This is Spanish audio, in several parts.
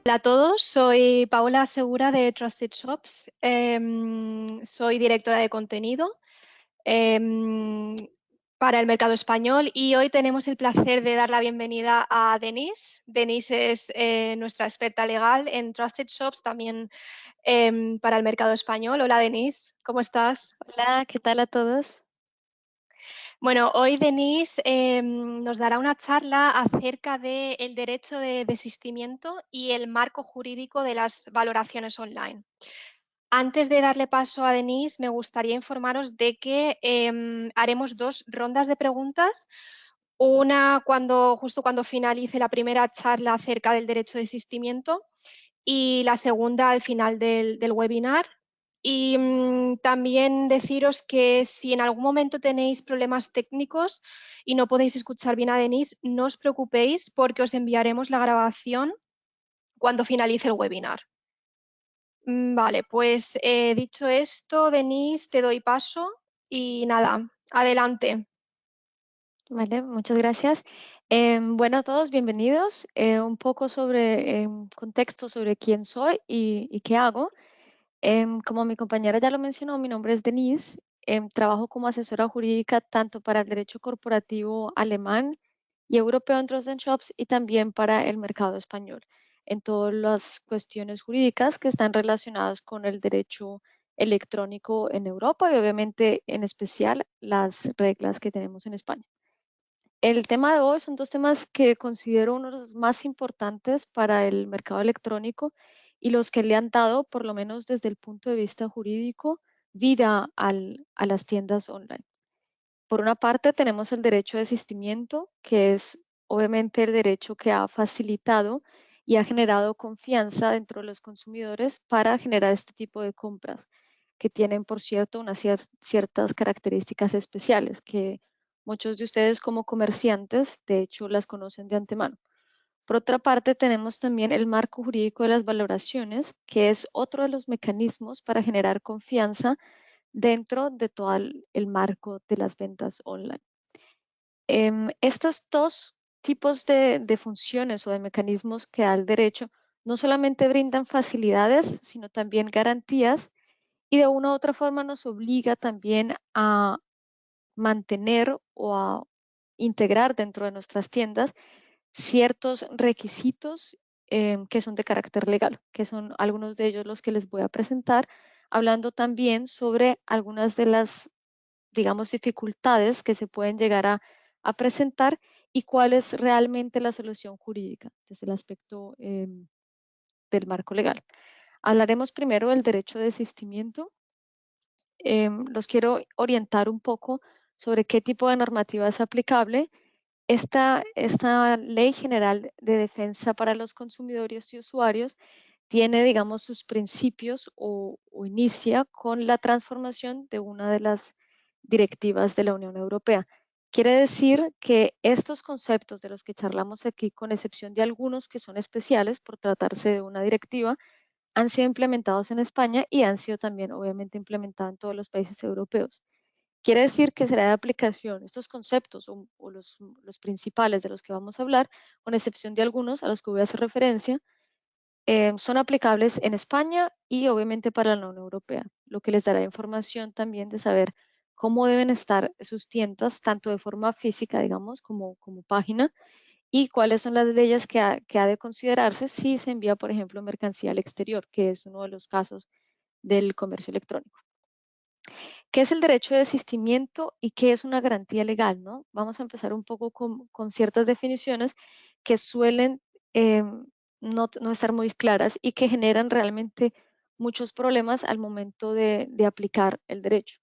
Hola a todos, soy Paola Segura de Trusted Shops. Soy directora de contenido em, para el mercado español y hoy tenemos el placer de dar la bienvenida a Denise. Denise es nuestra experta legal en Trusted Shops, también para el mercado español. Hola Denise, ¿cómo estás? Hola, ¿qué tal a todos? Bueno, hoy Denise nos dará una charla acerca del derecho de desistimiento y el marco jurídico de las valoraciones online. Antes de darle paso a Denise, me gustaría informaros de que haremos dos rondas de preguntas. Una justo cuando finalice la primera charla acerca del derecho de desistimiento y la segunda al final del webinar. Y también deciros que si en algún momento tenéis problemas técnicos y no podéis escuchar bien a Denise, no os preocupéis porque os enviaremos la grabación cuando finalice el webinar. Vale, pues dicho esto, Denise, te doy paso y nada, adelante. Vale, muchas gracias. Bueno, a todos, bienvenidos. Un poco sobre contexto sobre quién soy y qué hago. Como mi compañera ya lo mencionó, mi nombre es Denise. Trabajo como asesora jurídica tanto para el derecho corporativo alemán y europeo en Drosten Shops y también para el mercado español, en todas las cuestiones jurídicas que están relacionadas con el derecho electrónico en Europa y obviamente en especial las reglas que tenemos en España. El tema de hoy son dos temas que considero uno de los más importantes para el mercado electrónico y los que le han dado, por lo menos desde el punto de vista jurídico, vida a las tiendas online. Por una parte, tenemos el derecho de desistimiento, que es obviamente el derecho que ha facilitado y ha generado confianza dentro de los consumidores para generar este tipo de compras, que tienen, por cierto, unas ciertas características especiales que muchos de ustedes como comerciantes, de hecho, las conocen de antemano. Por otra parte, tenemos también el marco jurídico de las valoraciones, que es otro de los mecanismos para generar confianza dentro de todo el marco de las ventas online. Estos dos tipos de funciones o de mecanismos que da el derecho no solamente brindan facilidades, sino también garantías y de una u otra forma nos obliga también a mantener o a integrar dentro de nuestras tiendas ciertos requisitos que son de carácter legal, que son algunos de ellos los que les voy a presentar, hablando también sobre algunas de las, digamos, dificultades que se pueden llegar a presentar y cuál es realmente la solución jurídica desde el aspecto del marco legal. Hablaremos primero del derecho de desistimiento. Los quiero orientar un poco sobre qué tipo de normativa es aplicable. Esta Ley General de Defensa para los Consumidores y Usuarios tiene, digamos, sus principios o inicia con la transformación de una de las directivas de la Unión Europea. Quiere decir que estos conceptos de los que charlamos aquí, con excepción de algunos que son especiales por tratarse de una directiva, han sido implementados en España y han sido también, obviamente, implementados en todos los países europeos. Quiere decir que será de aplicación estos conceptos o los principales de los que vamos a hablar, con excepción de algunos a los que voy a hacer referencia, son aplicables en España y obviamente para la Unión Europea, lo que les dará información también de saber cómo deben estar sus tiendas, tanto de forma física, digamos, como página, y cuáles son las leyes que ha de considerarse si se envía, por ejemplo, mercancía al exterior, que es uno de los casos del comercio electrónico. ¿Qué es el derecho de desistimiento y qué es una garantía legal, no? Vamos a empezar un poco con ciertas definiciones que suelen no estar muy claras y que generan realmente muchos problemas al momento de aplicar el derecho.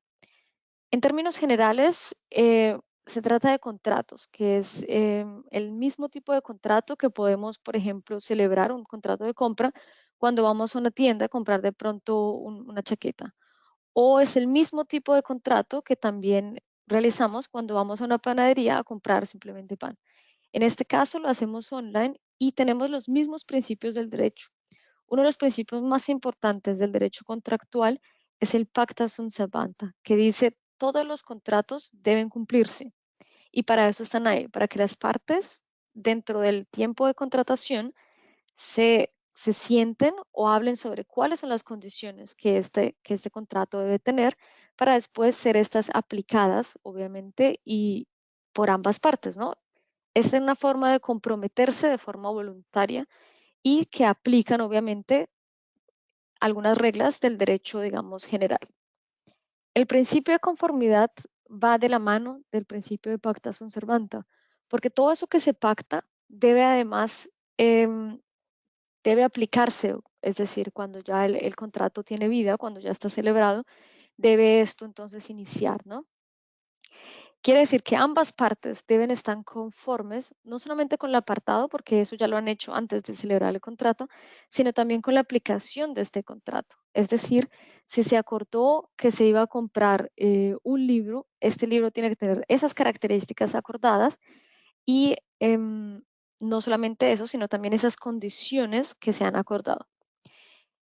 En términos generales, se trata de contratos, que es el mismo tipo de contrato que podemos, por ejemplo, celebrar un contrato de compra cuando vamos a una tienda a comprar de pronto una chaqueta, o es el mismo tipo de contrato que también realizamos cuando vamos a una panadería a comprar simplemente pan. En este caso lo hacemos online y tenemos los mismos principios del derecho. Uno de los principios más importantes del derecho contractual es el pacta sunt servanda, que dice todos los contratos deben cumplirse. Y para eso están ahí, para que las partes dentro del tiempo de contratación se se sienten o hablen sobre cuáles son las condiciones que este contrato debe tener para después ser estas aplicadas, obviamente, y por ambas partes, ¿no? Esta es una forma de comprometerse de forma voluntaria y que aplican, obviamente, algunas reglas del derecho, digamos, general. El principio de conformidad va de la mano del principio de pacta sunt servanda, porque todo eso que se pacta debe además debe aplicarse, es decir, cuando ya el contrato tiene vida, cuando ya está celebrado, debe esto entonces iniciar, ¿no? Quiere decir que ambas partes deben estar conformes, no solamente con el apartado, porque eso ya lo han hecho antes de celebrar el contrato, sino también con la aplicación de este contrato. Es decir, si se acordó que se iba a comprar un libro, este libro tiene que tener esas características acordadas y no solamente eso, sino también esas condiciones que se han acordado.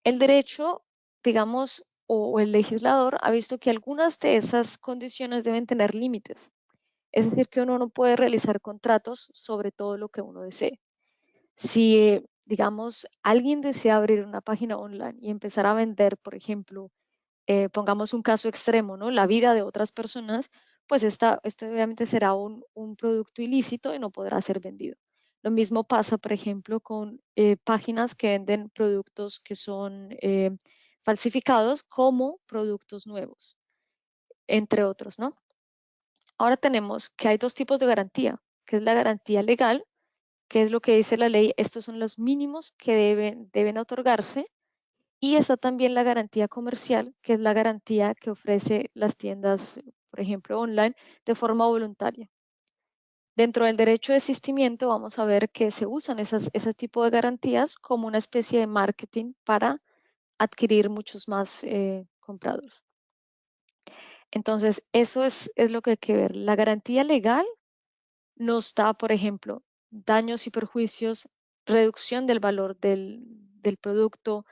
El derecho, digamos, o el legislador ha visto que algunas de esas condiciones deben tener límites. Es decir, que uno no puede realizar contratos sobre todo lo que uno desee. Si, digamos, alguien desea abrir una página online y empezar a vender, por ejemplo, pongamos un caso extremo, ¿no? La vida de otras personas, pues esto obviamente será un producto ilícito y no podrá ser vendido. Lo mismo pasa, por ejemplo, con páginas que venden productos que son falsificados como productos nuevos, entre otros, ¿no? Ahora tenemos que hay dos tipos de garantía, que es la garantía legal, que es lo que dice la ley, estos son los mínimos que deben otorgarse, y está también la garantía comercial, que es la garantía que ofrece las tiendas, por ejemplo, online, de forma voluntaria. Dentro del derecho de desistimiento vamos a ver que se usan ese tipo de garantías como una especie de marketing para adquirir muchos más compradores. Entonces, eso es lo que hay que ver. La garantía legal nos da, por ejemplo, daños y perjuicios, reducción del valor del producto,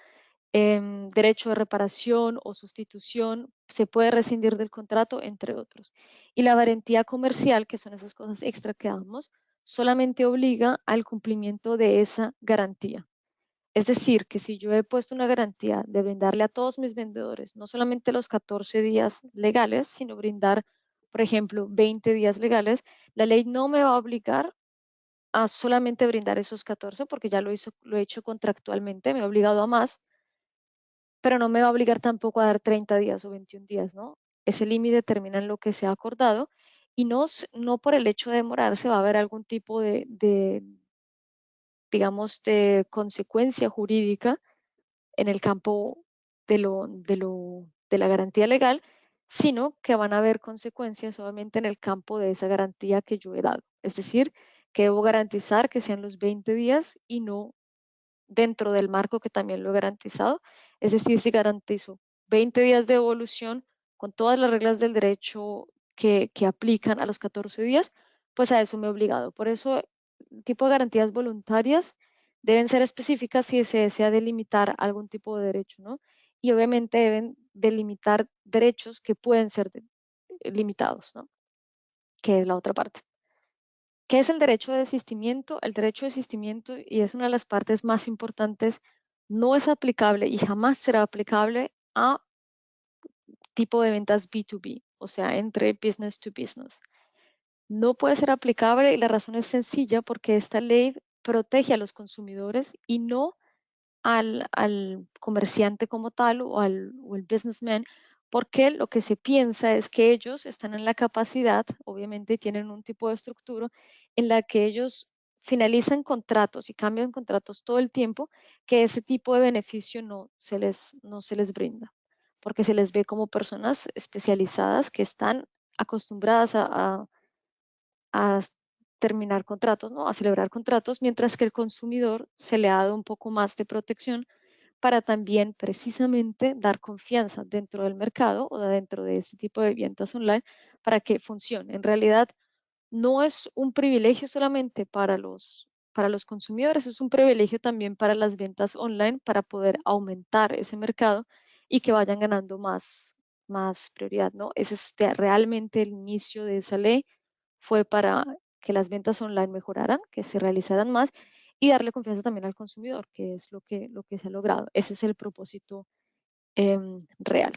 derecho de reparación o sustitución, se puede rescindir del contrato, entre otros. Y la garantía comercial, que son esas cosas extra que damos, solamente obliga al cumplimiento de esa garantía. Es decir, que si yo he puesto una garantía de brindarle a todos mis vendedores, no solamente los 14 días legales, sino brindar, por ejemplo, 20 días legales, la ley no me va a obligar a solamente brindar esos 14 porque ya lo he hecho contractualmente, me he obligado a más, pero no me va a obligar tampoco a dar 30 días o 21 días, ¿no? Ese límite termina en lo que se ha acordado y no por el hecho de demorarse va a haber algún tipo digamos, de consecuencia jurídica en el campo de la garantía legal, sino que van a haber consecuencias solamente en el campo de esa garantía que yo he dado. Es decir, que debo garantizar que sean los 20 días y no dentro del marco que también lo he garantizado. Es decir, si garantizo 20 días de evolución con todas las reglas del derecho que aplican a los 14 días, pues a eso me he obligado. Por eso, el tipo de garantías voluntarias deben ser específicas si se desea delimitar algún tipo de derecho, ¿no? Y obviamente deben delimitar derechos que pueden ser limitados, ¿no? Que es la otra parte. ¿Qué es el derecho de desistimiento? El derecho de desistimiento, y es una de las partes más importantes, no es aplicable y jamás será aplicable a tipo de ventas B2B, o sea, entre business to business. No puede ser aplicable y la razón es sencilla porque esta ley protege a los consumidores y no al comerciante como tal o el businessman, porque lo que se piensa es que ellos están en la capacidad, obviamente tienen un tipo de estructura en la que ellos finalizan contratos y cambian contratos todo el tiempo, que ese tipo de beneficio no se les brinda, porque se les ve como personas especializadas que están acostumbradas a terminar contratos, ¿no? A celebrar contratos, mientras que el consumidor se le ha dado un poco más de protección para también precisamente dar confianza dentro del mercado o dentro de este tipo de ventas online para que funcione. En realidad no es un privilegio solamente para los consumidores, es un privilegio también para las ventas online para poder aumentar ese mercado y que vayan ganando más prioridad, ¿no? Ese es realmente el inicio de esa ley, fue para que las ventas online mejoraran, que se realizaran más y darle confianza también al consumidor, que es lo que se ha logrado. Ese es el propósito real.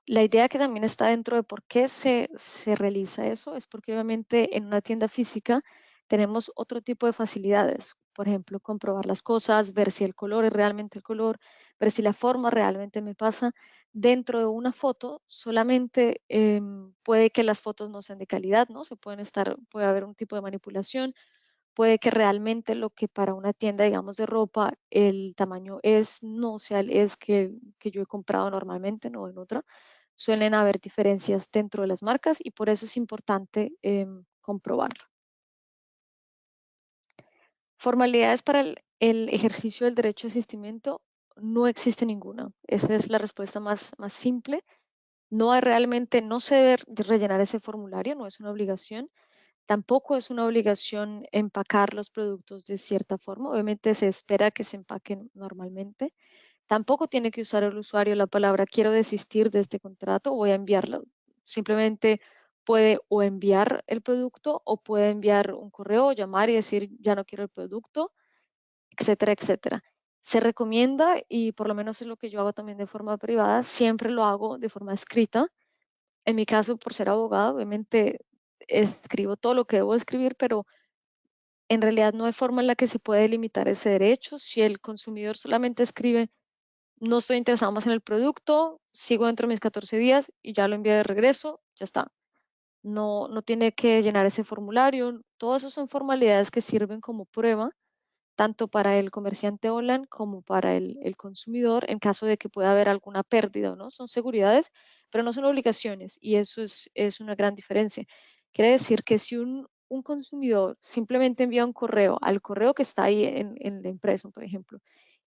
La idea que también está dentro de por qué se realiza eso es porque obviamente en una tienda física tenemos otro tipo de facilidades. Por ejemplo, comprobar las cosas, ver si el color es realmente el color, ver si la forma realmente me pasa. Dentro de una foto solamente puede que las fotos no sean de calidad, ¿no? Puede haber un tipo de manipulación, puede que realmente lo que para una tienda, digamos, de ropa, el tamaño no sea que yo he comprado normalmente, no en otra. Suelen haber diferencias dentro de las marcas y por eso es importante comprobarlo. Formalidades para el ejercicio del derecho de asistimiento, no existe ninguna. Esa es la respuesta más simple. No hay realmente, no se debe rellenar ese formulario, no es una obligación. Tampoco es una obligación empacar los productos de cierta forma. Obviamente se espera que se empaquen normalmente. Tampoco tiene que usar el usuario la palabra quiero desistir de este contrato, voy a enviarlo. Simplemente puede o enviar el producto o puede enviar un correo o llamar y decir ya no quiero el producto, etcétera, etcétera. Se recomienda, y por lo menos es lo que yo hago también de forma privada, siempre lo hago de forma escrita. En mi caso, por ser abogado, obviamente escribo todo lo que debo escribir, pero en realidad no hay forma en la que se puede limitar ese derecho. Si el consumidor solamente escribe no estoy interesado más en el producto, sigo dentro de mis 14 días y ya lo envío de regreso, ya está. No tiene que llenar ese formulario. Todas esas son formalidades que sirven como prueba, tanto para el comerciante online como para el consumidor, en caso de que pueda haber alguna pérdida, ¿no? Son seguridades, pero no son obligaciones y eso es una gran diferencia. Quiere decir que si un consumidor simplemente envía un correo al correo que está ahí en la empresa, por ejemplo,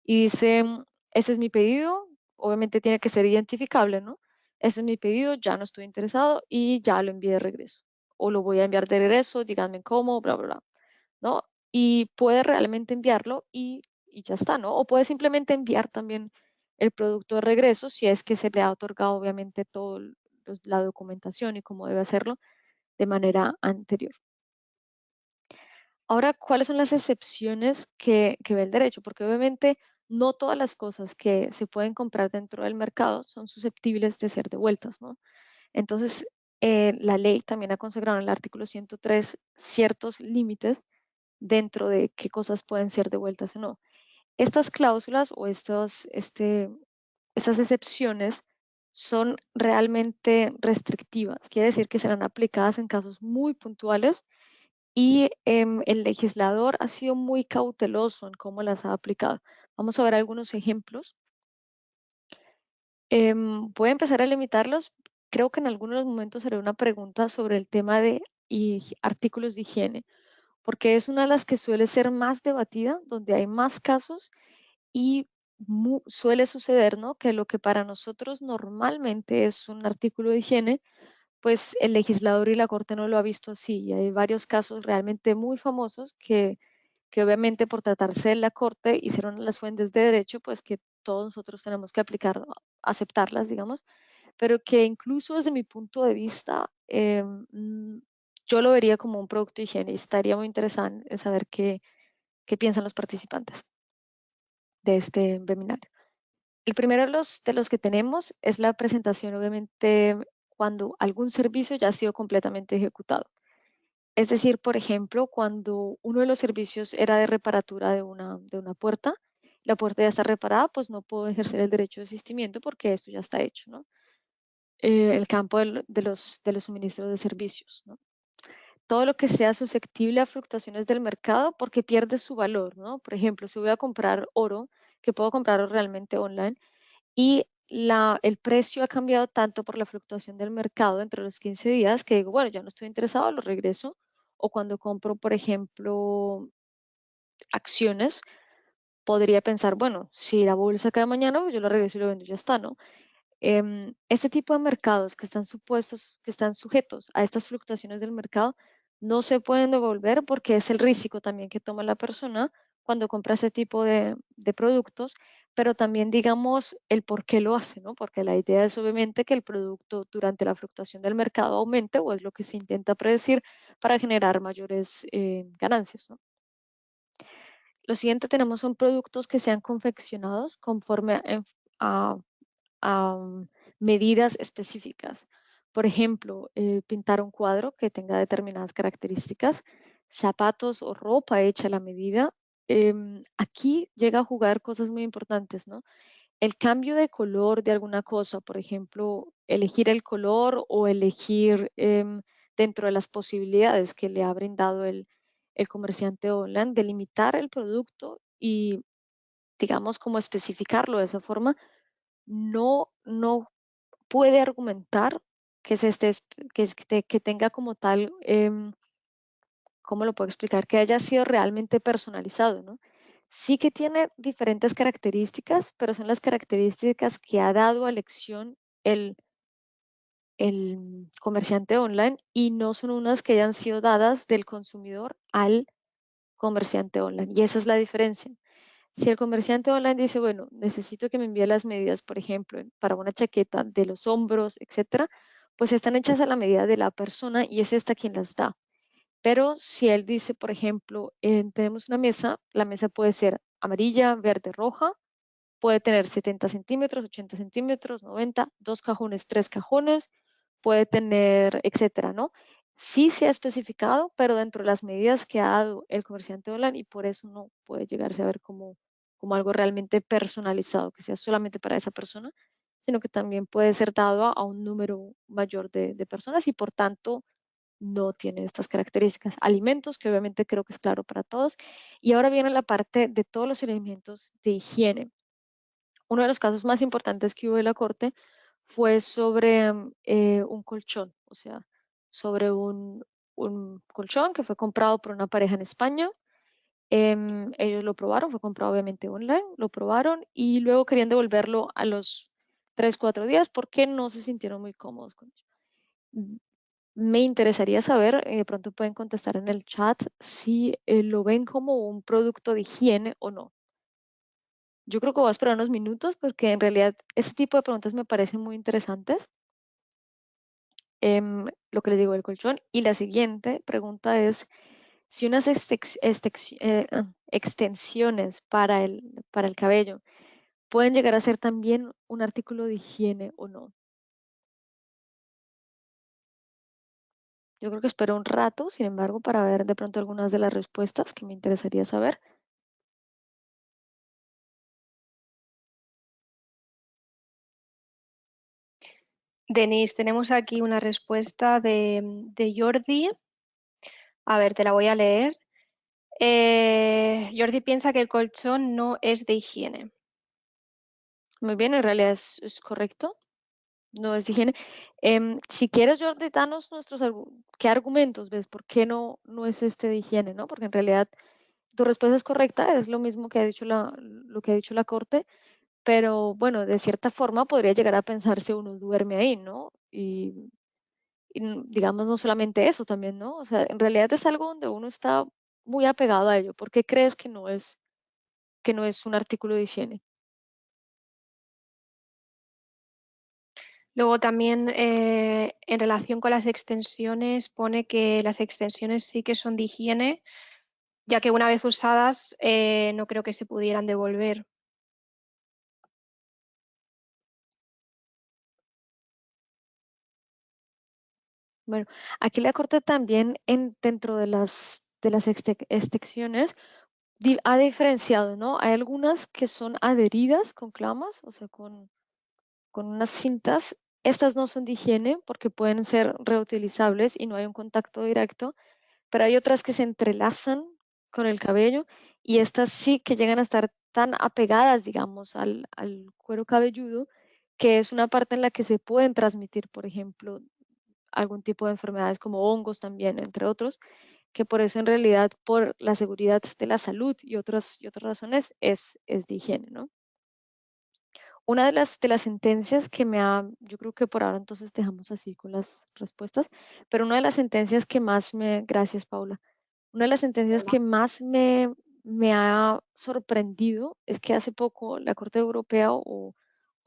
y dice, ese es mi pedido, obviamente tiene que ser identificable, ¿no? Ese es mi pedido, ya no estoy interesado y ya lo envié de regreso. O lo voy a enviar de regreso, díganme cómo, bla, bla, bla, ¿no? Y puede realmente enviarlo y ya está, ¿no? O puede simplemente enviar también el producto de regreso si es que se le ha otorgado obviamente toda la documentación y cómo debe hacerlo de manera anterior. Ahora, ¿cuáles son las excepciones que ve el derecho? Porque obviamente no todas las cosas que se pueden comprar dentro del mercado son susceptibles de ser devueltas, ¿no? Entonces, la ley también ha consagrado en el artículo 103 ciertos límites dentro de qué cosas pueden ser devueltas o no. Estas cláusulas o estas excepciones son realmente restrictivas, quiere decir que serán aplicadas en casos muy puntuales y el legislador ha sido muy cauteloso en cómo las ha aplicado. Vamos a ver algunos ejemplos. Voy a empezar a limitarlos. Creo que en algunos momentos haré una pregunta sobre el tema de artículos de higiene, porque es una de las que suele ser más debatida, donde hay más casos y suele suceder, ¿no? Que lo que para nosotros normalmente es un artículo de higiene, pues el legislador y la corte no lo ha visto así. Y hay varios casos realmente muy famosos que obviamente por tratarse de la corte y ser una de las fuentes de derecho, pues que todos nosotros tenemos que aplicar, aceptarlas, digamos, pero que incluso desde mi punto de vista, yo lo vería como un producto de higiene y estaría muy interesada en saber qué piensan los participantes de este webinar. El primero de los que tenemos es la presentación, obviamente, cuando algún servicio ya ha sido completamente ejecutado. Es decir, por ejemplo, cuando uno de los servicios era de reparatura de una puerta, la puerta ya está reparada, pues no puedo ejercer el derecho de asistimiento porque esto ya está hecho, ¿no? El campo de los suministros de servicios, ¿no? Todo lo que sea susceptible a fluctuaciones del mercado porque pierde su valor, ¿no? Por ejemplo, si voy a comprar oro, que puedo comprarlo realmente online, y el precio ha cambiado tanto por la fluctuación del mercado entre los 15 días que digo, bueno, ya no estoy interesado, lo regreso. O cuando compro, por ejemplo, acciones, podría pensar, bueno, si la bolsa cae mañana, pues yo lo regreso y lo vendo y ya está, ¿no? Este tipo de mercados que están que están sujetos a estas fluctuaciones del mercado, no se pueden devolver porque es el riesgo también que toma la persona cuando compra ese tipo de productos, pero también digamos el por qué lo hace, ¿no? Porque la idea es obviamente que el producto durante la fluctuación del mercado aumente o es lo que se intenta predecir para generar mayores ganancias, ¿no? Lo siguiente tenemos son productos que sean confeccionados conforme a- a medidas específicas. Por ejemplo, pintar un cuadro que tenga determinadas características, zapatos o ropa hecha a la medida. Aquí llega a jugar cosas muy importantes, ¿no? El cambio de color de alguna cosa, por ejemplo, elegir el color o elegir dentro de las posibilidades que le ha brindado el comerciante online, delimitar el producto y, digamos, como especificarlo de esa forma, no puede argumentar que, que tenga como tal, ¿cómo lo puedo explicar? Que haya sido realmente personalizado, ¿no? Sí que tiene diferentes características, pero son las características que ha dado a elección el, el comerciante online y no son unas que hayan sido dadas del consumidor al comerciante online. Y esa es la diferencia. Si el comerciante online dice, bueno, necesito que me envíe las medidas, por ejemplo, para una chaqueta de los hombros, etcétera, pues están hechas a la medida de la persona y es esta quien las da. Pero si él dice, por ejemplo, tenemos una mesa, la mesa puede ser amarilla, verde, roja, puede tener 70 centímetros, 80 centímetros, 90, dos cajones, tres cajones, puede tener, etcétera, ¿no? Sí se ha especificado, pero dentro de las medidas que ha dado el comerciante online y por eso no puede llegarse a ver como algo realmente personalizado, que sea solamente para esa persona, sino que también puede ser dado a un número mayor de personas y por tanto no tiene estas características. Alimentos, que obviamente creo que es claro para todos. Y ahora viene la parte de todos los elementos de higiene. Uno de los casos más importantes que hubo en la corte fue sobre un colchón, o sea, sobre un colchón que fue comprado por una pareja en España. Ellos lo probaron, fue comprado obviamente online, lo probaron y luego querían devolverlo a los 3, 4 días porque no se sintieron muy cómodos con ello. Me interesaría saber, de pronto pueden contestar en el chat, si lo ven como un producto de higiene o no. Yo creo que voy a esperar unos minutos porque en realidad ese tipo de preguntas me parecen muy interesantes. Lo que les digo del colchón. Y la siguiente pregunta es si unas extensiones para el cabello pueden llegar a ser también un artículo de higiene o no. Yo creo que espero un rato, sin embargo, para ver de pronto algunas de las respuestas que me interesaría saber. Denise, tenemos aquí una respuesta de Jordi. A ver, te la voy a leer. Jordi piensa que el colchón no es de higiene. Muy bien, en realidad es correcto. No es de higiene. Si quieres, Jordi, danos qué argumentos ves, por qué no es este de higiene, ¿no? Porque en realidad tu respuesta es correcta, es lo mismo que ha dicho lo que ha dicho la corte, pero bueno, de cierta forma podría llegar a pensarse uno duerme ahí, ¿no? Digamos, no solamente eso también, ¿no? O sea, en realidad es algo donde uno está muy apegado a ello. ¿Por qué crees que no es un artículo de higiene? Luego también en relación con las extensiones pone que las extensiones sí que son de higiene, ya que una vez usadas no creo que se pudieran devolver. Bueno, aquí la corte también dentro de las excepciones ha diferenciado, ¿no? Hay algunas que son adheridas con clamas, o sea, con unas cintas. Estas no son de higiene porque pueden ser reutilizables y no hay un contacto directo, pero hay otras que se entrelazan con el cabello y estas sí que llegan a estar tan apegadas, digamos, al cuero cabelludo, que es una parte en la que se pueden transmitir, por ejemplo, algún tipo de enfermedades como hongos también, entre otros, que por eso en realidad, por la seguridad de la salud y otras razones, es de higiene, ¿no? Una de las sentencias que yo creo que por ahora entonces dejamos así con las respuestas, pero una de las sentencias que gracias Paula, una de las sentencias que más me ha sorprendido es que hace poco la Corte Europea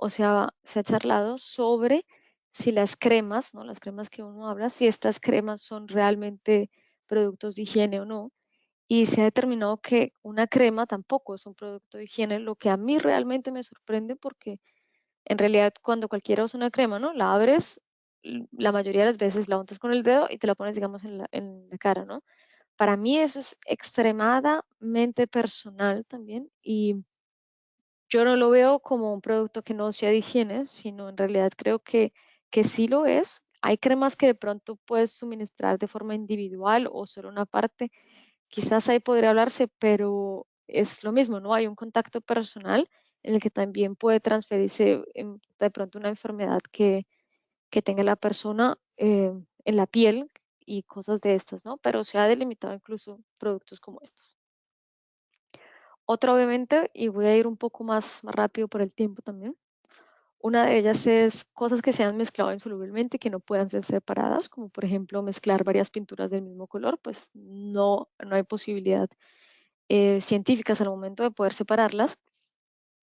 se ha charlado sobre si las cremas, ¿no? Las cremas que uno habla, si estas cremas son realmente productos de higiene o no. y se ha determinado que una crema tampoco es un producto de higiene, lo que a mí realmente me sorprende porque en realidad cuando cualquiera usa una crema, ¿no? La abres, la mayoría de las veces la untas con el dedo y te la pones, digamos, en la cara, ¿no? Para mí eso es extremadamente personal también y yo no lo veo como un producto que no sea de higiene, sino en realidad creo que sí lo es. Hay cremas que de pronto puedes suministrar de forma individual o solo una parte. Quizás ahí podría hablarse, pero es lo mismo, ¿no? Hay un contacto personal en el que también puede transferirse de pronto una enfermedad que tenga la persona en la piel y cosas de estas, ¿no? Pero se ha delimitado incluso productos como estos. Otra, obviamente, y voy a ir un poco más rápido por el tiempo también. Una de ellas es cosas que se han mezclado insolublemente y que no puedan ser separadas, como por ejemplo mezclar varias pinturas del mismo color, pues no hay posibilidad científicas al momento de poder separarlas.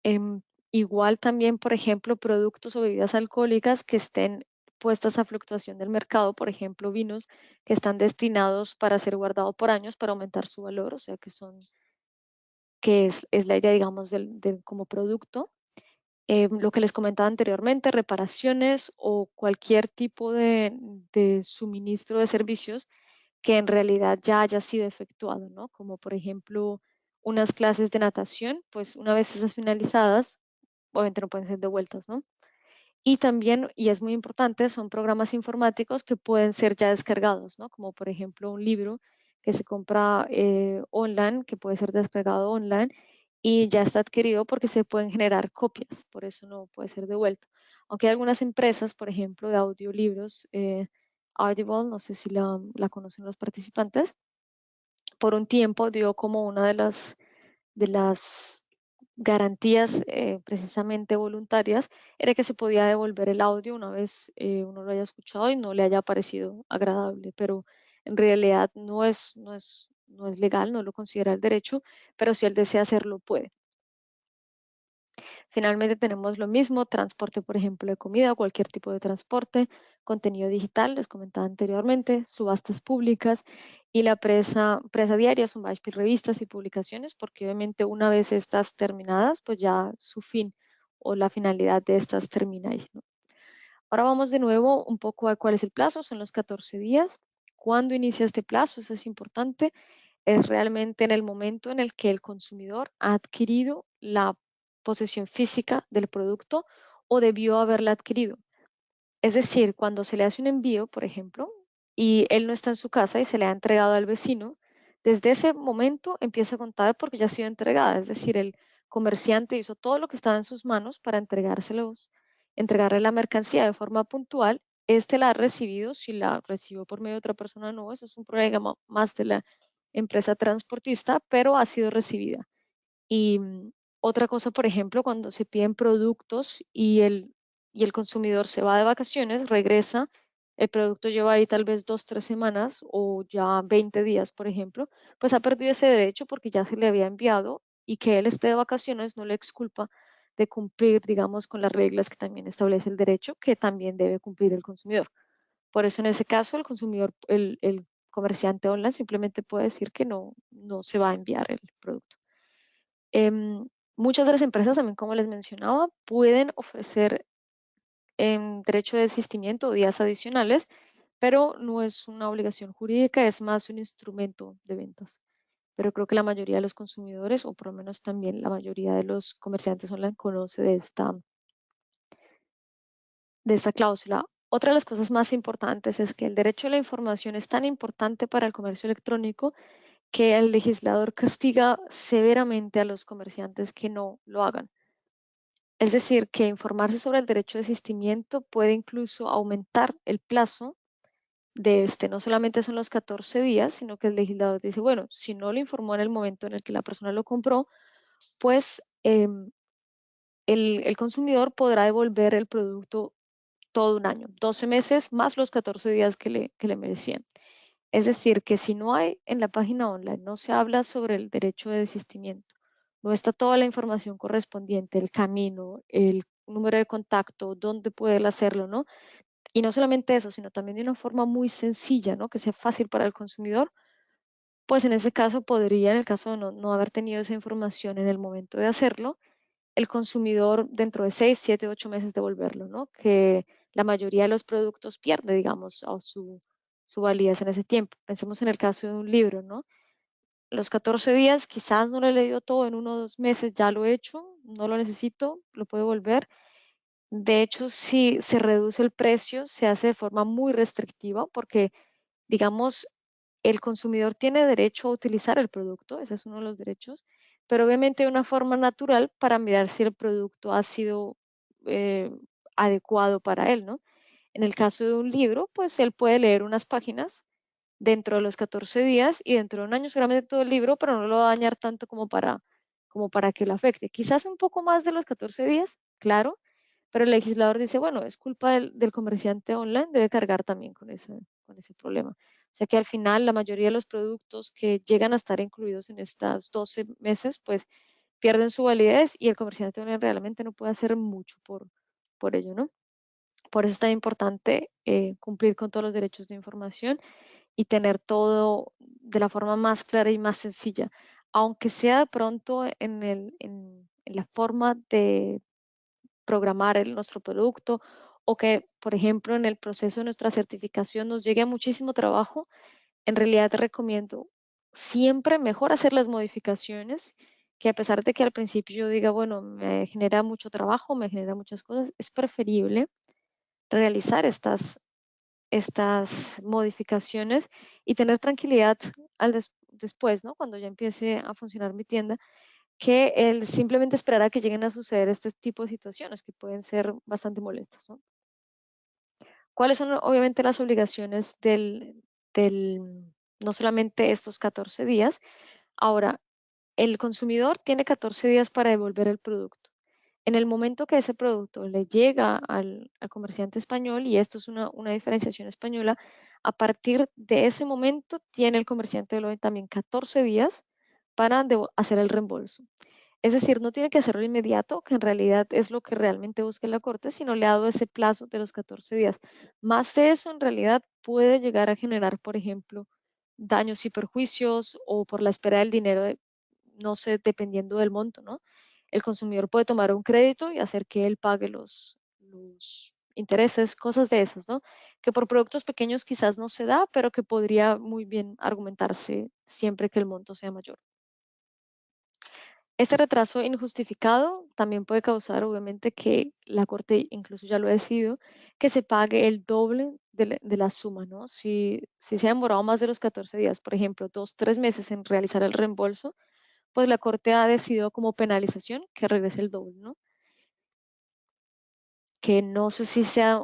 Em, Igual también, por ejemplo, productos o bebidas alcohólicas que estén puestas a fluctuación del mercado, por ejemplo, vinos que están destinados para ser guardados por años para aumentar su valor, o sea que es la idea, digamos, del como producto. Lo que les comentaba anteriormente, reparaciones o cualquier tipo de suministro de servicios que en realidad ya haya sido efectuado, ¿no? Como por ejemplo unas clases de natación, pues una vez esas finalizadas, obviamente no pueden ser devueltas, ¿no? Y también, y es muy importante, son programas informáticos que pueden ser ya descargados, ¿no? Como por ejemplo un libro que se compra online, que puede ser descargado online y ya está adquirido porque se pueden generar copias, por eso no puede ser devuelto. Aunque hay algunas empresas, por ejemplo, de audiolibros, Audible, no sé si la conocen los participantes, por un tiempo dio como una de las garantías precisamente voluntarias, era que se podía devolver el audio una vez uno lo haya escuchado y no le haya parecido agradable, pero en realidad no es legal, no lo considera el derecho, pero si él desea hacerlo, puede. Finalmente tenemos lo mismo, transporte, por ejemplo, de comida, cualquier tipo de transporte, contenido digital, les comentaba anteriormente, subastas públicas y la presa diaria son varias revistas y publicaciones, porque obviamente una vez estas terminadas, pues ya su fin o la finalidad de estas termina ahí, ¿no? Ahora vamos de nuevo un poco a cuál es el plazo, son los 14 días. ¿Cuándo inicia este plazo? Eso es importante. Es realmente en el momento en el que el consumidor ha adquirido la posesión física del producto o debió haberla adquirido. Es decir, cuando se le hace un envío, por ejemplo, y él no está en su casa y se le ha entregado al vecino, desde ese momento empieza a contar porque ya ha sido entregada. Es decir, el comerciante hizo todo lo que estaba en sus manos para entregarle la mercancía de forma puntual. Este la ha recibido, si la recibió por medio de otra persona, no, eso es un problema más de la empresa transportista, pero ha sido recibida. Y otra cosa, por ejemplo, cuando se piden productos y el consumidor se va de vacaciones, regresa, el producto lleva ahí tal vez 2, 3 semanas o ya 20 días, por ejemplo, pues ha perdido ese derecho porque ya se le había enviado y que él esté de vacaciones no le exculpa de cumplir, digamos, con las reglas que también establece el derecho, que también debe cumplir el consumidor. Por eso, en ese caso, el consumidor, el comerciante online simplemente puede decir que no se va a enviar el producto. Muchas de las empresas también, como les mencionaba, pueden ofrecer derecho de desistimiento o días adicionales, pero no es una obligación jurídica, es más un instrumento de ventas. Pero creo que la mayoría de los consumidores, o por lo menos también la mayoría de los comerciantes online, conoce de esta cláusula. Otra de las cosas más importantes es que el derecho a la información es tan importante para el comercio electrónico que el legislador castiga severamente a los comerciantes que no lo hagan. Es decir, que informarse sobre el derecho de asistimiento puede incluso aumentar el plazo de este. No solamente son los 14 días, sino que el legislador dice, bueno, si no lo informó en el momento en el que la persona lo compró, pues el consumidor podrá devolver el producto todo un año, 12 meses más los 14 días que le merecían. Es decir, que si no hay en la página online, no se habla sobre el derecho de desistimiento, no está toda la información correspondiente, el camino, el número de contacto, dónde puede él hacerlo, ¿no? Y no solamente eso, sino también de una forma muy sencilla, ¿no? Que sea fácil para el consumidor, pues en ese caso podría, en el caso de no haber tenido esa información en el momento de hacerlo, el consumidor dentro de 6, 7, 8 meses devolverlo, ¿no? Que la mayoría de los productos pierde, digamos, o su validez en ese tiempo. Pensemos en el caso de un libro, ¿no? Los 14 días, quizás no lo he leído todo en 1 o 2 meses, ya lo he hecho, no lo necesito, lo puedo devolver. De hecho, si se reduce el precio, se hace de forma muy restrictiva porque, digamos, el consumidor tiene derecho a utilizar el producto, ese es uno de los derechos, pero obviamente hay una forma natural para mirar si el producto ha sido eh, adecuado para él, ¿no? En el caso de un libro, pues él puede leer unas páginas dentro de los 14 días y dentro de un año seguramente todo el libro, pero no lo va a dañar tanto como para que lo afecte. Quizás un poco más de los 14 días, claro, pero el legislador dice, bueno, es culpa del comerciante online, debe cargar también con ese problema. O sea que al final la mayoría de los productos que llegan a estar incluidos en estos 12 meses, pues pierden su validez y el comerciante online realmente no puede hacer mucho por ello, ¿no? Por eso es tan importante cumplir con todos los derechos de información y tener todo de la forma más clara y más sencilla, aunque sea de pronto en la forma de programar nuestro producto o que, por ejemplo, en el proceso de nuestra certificación nos llegue a muchísimo trabajo, en realidad te recomiendo siempre mejor hacer las modificaciones, que a pesar de que al principio yo diga, bueno, me genera mucho trabajo, me genera muchas cosas, es preferible realizar estas modificaciones y tener tranquilidad después, ¿no? Cuando ya empiece a funcionar mi tienda, que el simplemente esperar a que lleguen a suceder este tipo de situaciones que pueden ser bastante molestas, ¿no? ¿Cuáles son obviamente las obligaciones no solamente estos 14 días? Ahora, el consumidor tiene 14 días para devolver el producto. En el momento que ese producto le llega al comerciante español, y esto es una diferenciación española, a partir de ese momento tiene el comerciante también 14 días para hacer el reembolso. Es decir, no tiene que hacerlo inmediato, que en realidad es lo que realmente busca la Corte, sino le ha dado ese plazo de los 14 días. Más de eso, en realidad, puede llegar a generar, por ejemplo, daños y perjuicios o por la espera del dinero, no sé, dependiendo del monto, ¿no? El consumidor puede tomar un crédito y hacer que él pague los intereses, cosas de esas, ¿no? Que por productos pequeños quizás no se da, pero que podría muy bien argumentarse siempre que el monto sea mayor. Este retraso injustificado también puede causar, obviamente, que la Corte incluso ya lo ha decidido, que se pague el doble de la suma, ¿no? Si se ha demorado más de los 14 días, por ejemplo, 2, 3 meses en realizar el reembolso, pues la Corte ha decidido como penalización que regrese el doble, ¿no? Que no sé si sea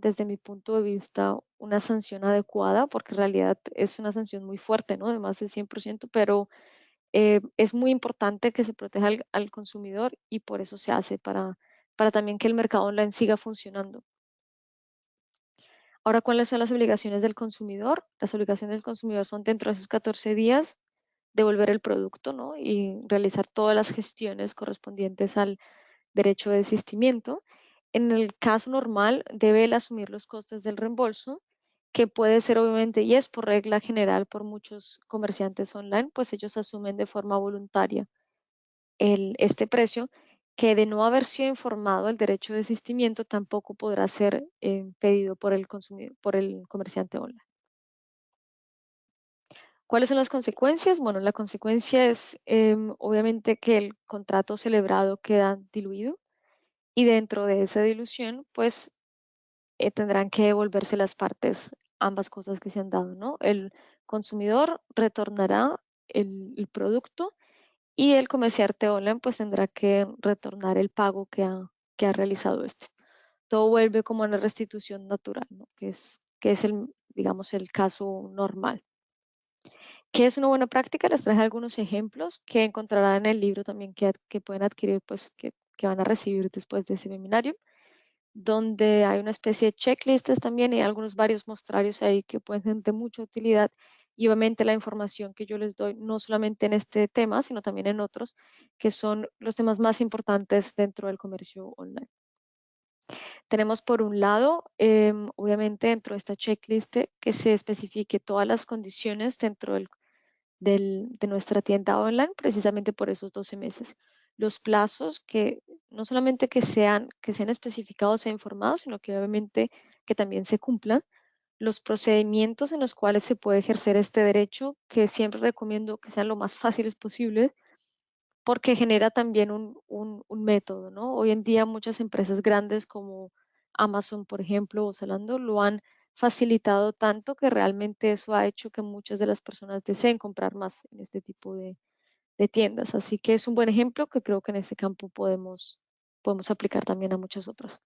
desde mi punto de vista, una sanción adecuada, porque en realidad es una sanción muy fuerte, ¿no? De más del 100%, pero es muy importante que se proteja al consumidor y por eso se hace para también que el mercado online siga funcionando. Ahora, ¿cuáles son las obligaciones del consumidor? Las obligaciones del consumidor son dentro de esos 14 días devolver el producto, ¿no? Y realizar todas las gestiones correspondientes al derecho de desistimiento. En el caso normal, debe él asumir los costes del reembolso, que puede ser obviamente, y es por regla general por muchos comerciantes online, pues ellos asumen de forma voluntaria este precio, que de no haber sido informado el derecho de desistimiento tampoco podrá ser pedido por el consumidor, por el comerciante online. ¿Cuáles son las consecuencias? Bueno, la consecuencia es obviamente que el contrato celebrado queda diluido y dentro de esa dilución, pues tendrán que devolverse las partes, ambas cosas que se han dado, ¿no? El consumidor retornará el producto y el comerciante online pues tendrá que retornar el pago que ha realizado este. Todo vuelve como una restitución natural, ¿no? Que es digamos, el caso normal. ¿Qué es una buena práctica? Les traje algunos ejemplos que encontrarán en el libro también que pueden adquirir, pues que van a recibir después de ese seminario, donde hay una especie de checklists también y algunos varios mostrarios ahí que pueden ser de mucha utilidad. Y obviamente la información que yo les doy, no solamente en este tema, sino también en otros, que son los temas más importantes dentro del comercio online. Tenemos por un lado, obviamente dentro de esta checklist, que se especifique todas las condiciones dentro de nuestra tienda online precisamente por esos 12 meses. Los plazos que no solamente que sean especificados e informados, sino que obviamente que también se cumplan. Los procedimientos en los cuales se puede ejercer este derecho, que siempre recomiendo que sean lo más fáciles posible, porque genera también un método, ¿no? Hoy en día muchas empresas grandes como Amazon, por ejemplo, o Zalando, lo han facilitado tanto que realmente eso ha hecho que muchas de las personas deseen comprar más en este tipo de tiendas. Así que es un buen ejemplo que creo que en este campo podemos aplicar también a muchas otras.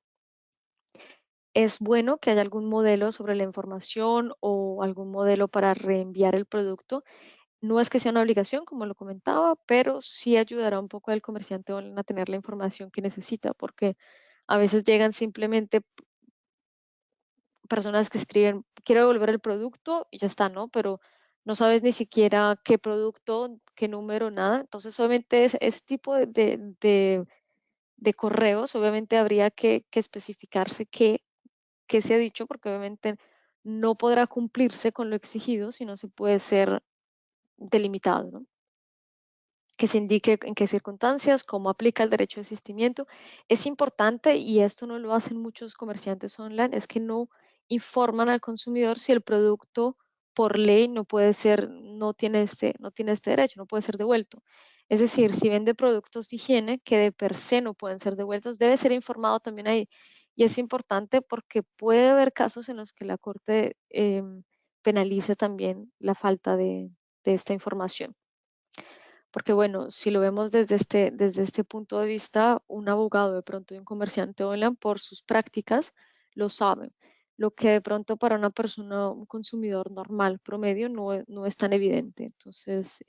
Es bueno que haya algún modelo sobre la información o algún modelo para reenviar el producto. No es que sea una obligación, como lo comentaba, pero sí ayudará un poco al comerciante online a tener la información que necesita, porque a veces llegan simplemente personas que escriben, quiero devolver el producto y ya está, ¿no? Pero no sabes ni siquiera qué producto, qué número, nada. Entonces, obviamente, ese tipo de correos, obviamente habría que especificarse qué se ha dicho, porque obviamente no podrá cumplirse con lo exigido si no se puede ser delimitado, ¿no? Que se indique en qué circunstancias, cómo aplica el derecho de asistimiento. Es importante, y esto no lo hacen muchos comerciantes online, es que no informan al consumidor si el producto por ley no puede ser, no tiene este derecho, no puede ser devuelto. Es decir, si vende productos de higiene que de per se no pueden ser devueltos, debe ser informado también ahí. Y es importante porque puede haber casos en los que la Corte penalice también la falta de esta información. Porque bueno, si lo vemos desde este punto de vista, un abogado de pronto y un comerciante online por sus prácticas lo saben. Lo que de pronto para una persona, un consumidor normal, promedio, no es tan evidente. Entonces,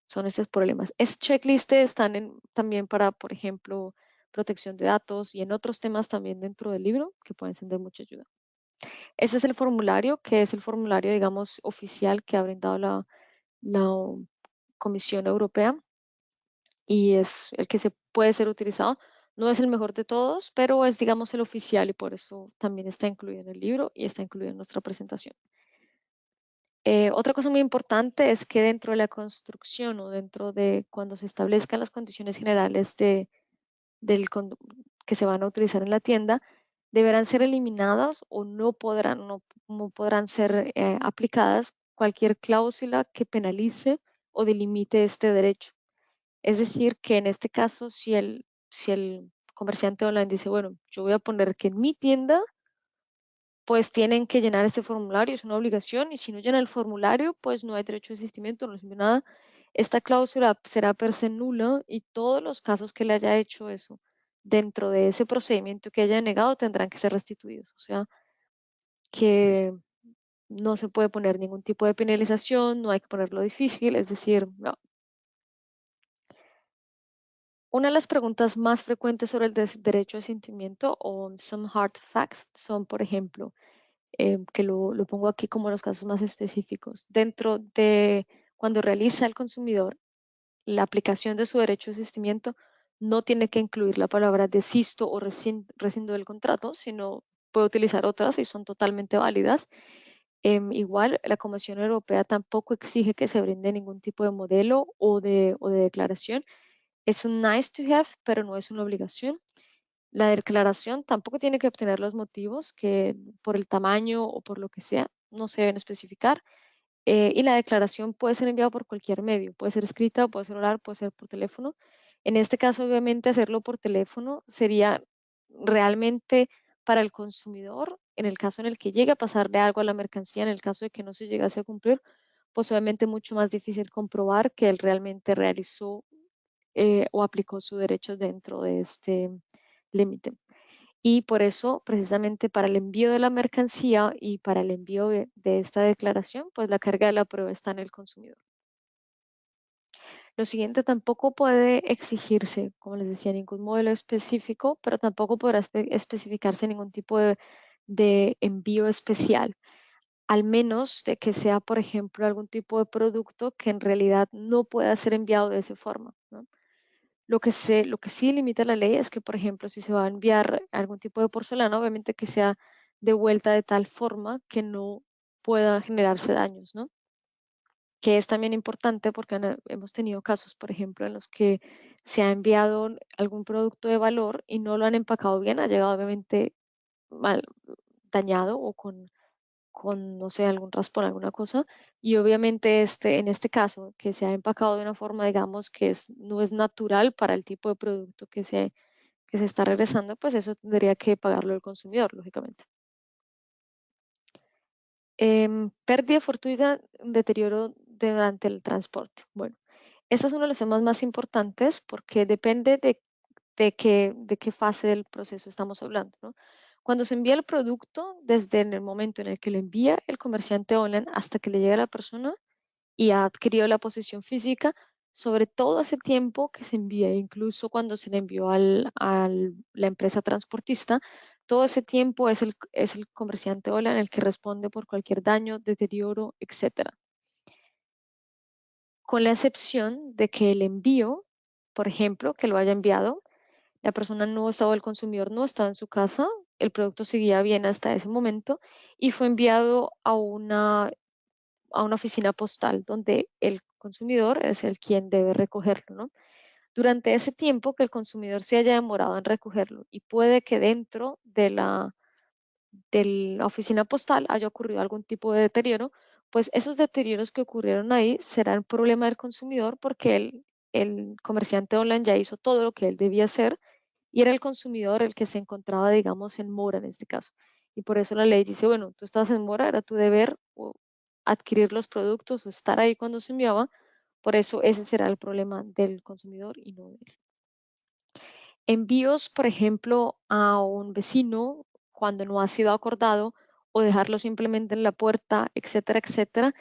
son estos problemas. Es checklist están también para, por ejemplo, protección de datos y en otros temas también dentro del libro que pueden ser de mucha ayuda. Ese es el formulario, que es el formulario, digamos, oficial que ha brindado la Comisión Europea y es el que se puede ser utilizado. No es el mejor de todos, pero es, digamos, el oficial y por eso también está incluido en el libro y está incluido en nuestra presentación. Otra cosa muy importante es que dentro de la construcción o dentro de cuando se establezcan las condiciones generales que se van a utilizar en la tienda, deberán ser eliminadas o no podrán ser aplicadas cualquier cláusula que penalice o delimite este derecho. Es decir, que en este caso, si el comerciante online dice, bueno, yo voy a poner que en mi tienda, pues tienen que llenar este formulario, es una obligación, y si no llenan el formulario, pues no hay derecho de asistimiento, no sirve nada. Esta cláusula será per se nula y todos los casos que le haya hecho eso dentro de ese procedimiento que haya negado tendrán que ser restituidos. O sea, que no se puede poner ningún tipo de penalización, no hay que ponerlo difícil, es decir, no. Una de las preguntas más frecuentes sobre el derecho de asentimiento o some hard facts son, por ejemplo, que lo pongo aquí como los casos más específicos. Dentro de cuando realiza el consumidor la aplicación de su derecho de asistimiento, no tiene que incluir la palabra desisto o rescindo del contrato, sino puede utilizar otras y son totalmente válidas. Igual, la Comisión Europea tampoco exige que se brinde ningún tipo de modelo o de declaración. Es un nice to have, pero no es una obligación. La declaración tampoco tiene que obtener los motivos que por el tamaño o por lo que sea no se deben especificar. Y la declaración puede ser enviada por cualquier medio, puede ser escrita, puede ser oral, puede ser por teléfono. En este caso, obviamente, hacerlo por teléfono sería realmente para el consumidor, en el caso en el que llegue a pasarle algo a la mercancía, en el caso de que no se llegase a cumplir, pues obviamente mucho más difícil comprobar que él realmente realizó o aplicó su derecho dentro de este límite. Y por eso, precisamente para el envío de la mercancía y para el envío de esta declaración, pues la carga de la prueba está en el consumidor. Lo siguiente, tampoco puede exigirse, como les decía, ningún modelo específico, pero tampoco podrá especificarse ningún tipo de envío especial, al menos de que sea, por ejemplo, algún tipo de producto que en realidad no pueda ser enviado de esa forma, ¿no? Lo que sí limita la ley es que, por ejemplo, si se va a enviar algún tipo de porcelana, obviamente que sea devuelta de tal forma que no pueda generarse daños, ¿no? que es también importante porque hemos tenido casos, por ejemplo, en los que se ha enviado algún producto de valor y no lo han empacado bien, ha llegado obviamente mal, dañado o con, no sé, algún raspón, alguna cosa. Y obviamente en este caso, que se ha empacado de una forma, digamos, no es natural para el tipo de producto que se está regresando, pues eso tendría que pagarlo el consumidor, lógicamente. Pérdida fortuita, deterioro durante el transporte. Bueno, este es uno de los temas más importantes porque depende de qué fase del proceso estamos hablando, ¿no? Cuando se envía el producto, desde el momento en el que lo envía el comerciante online hasta que le llega a la persona y ha adquirido la posesión física, sobre todo ese tiempo que se envía, incluso cuando se le envió a la empresa transportista, todo ese tiempo es el comerciante online el que responde por cualquier daño, deterioro, etcétera. Con la excepción de que el envío, por ejemplo, que lo haya enviado, la persona no estaba, el consumidor no estaba en su casa, el producto seguía bien hasta ese momento y fue enviado a una oficina postal donde el consumidor es el quien debe recogerlo, ¿no? Durante ese tiempo que el consumidor se haya demorado en recogerlo y puede que dentro de la oficina postal haya ocurrido algún tipo de deterioro, pues esos deterioros que ocurrieron ahí serán problema del consumidor porque el comerciante online ya hizo todo lo que él debía hacer y era el consumidor el que se encontraba, digamos, en mora en este caso. Y por eso la ley dice, bueno, tú estás en mora, era tu deber adquirir los productos o estar ahí cuando se enviaba, por eso ese será el problema del consumidor y no de él. Envíos, por ejemplo, a un vecino cuando no ha sido acordado o dejarlo simplemente en la puerta, etcétera, etcétera.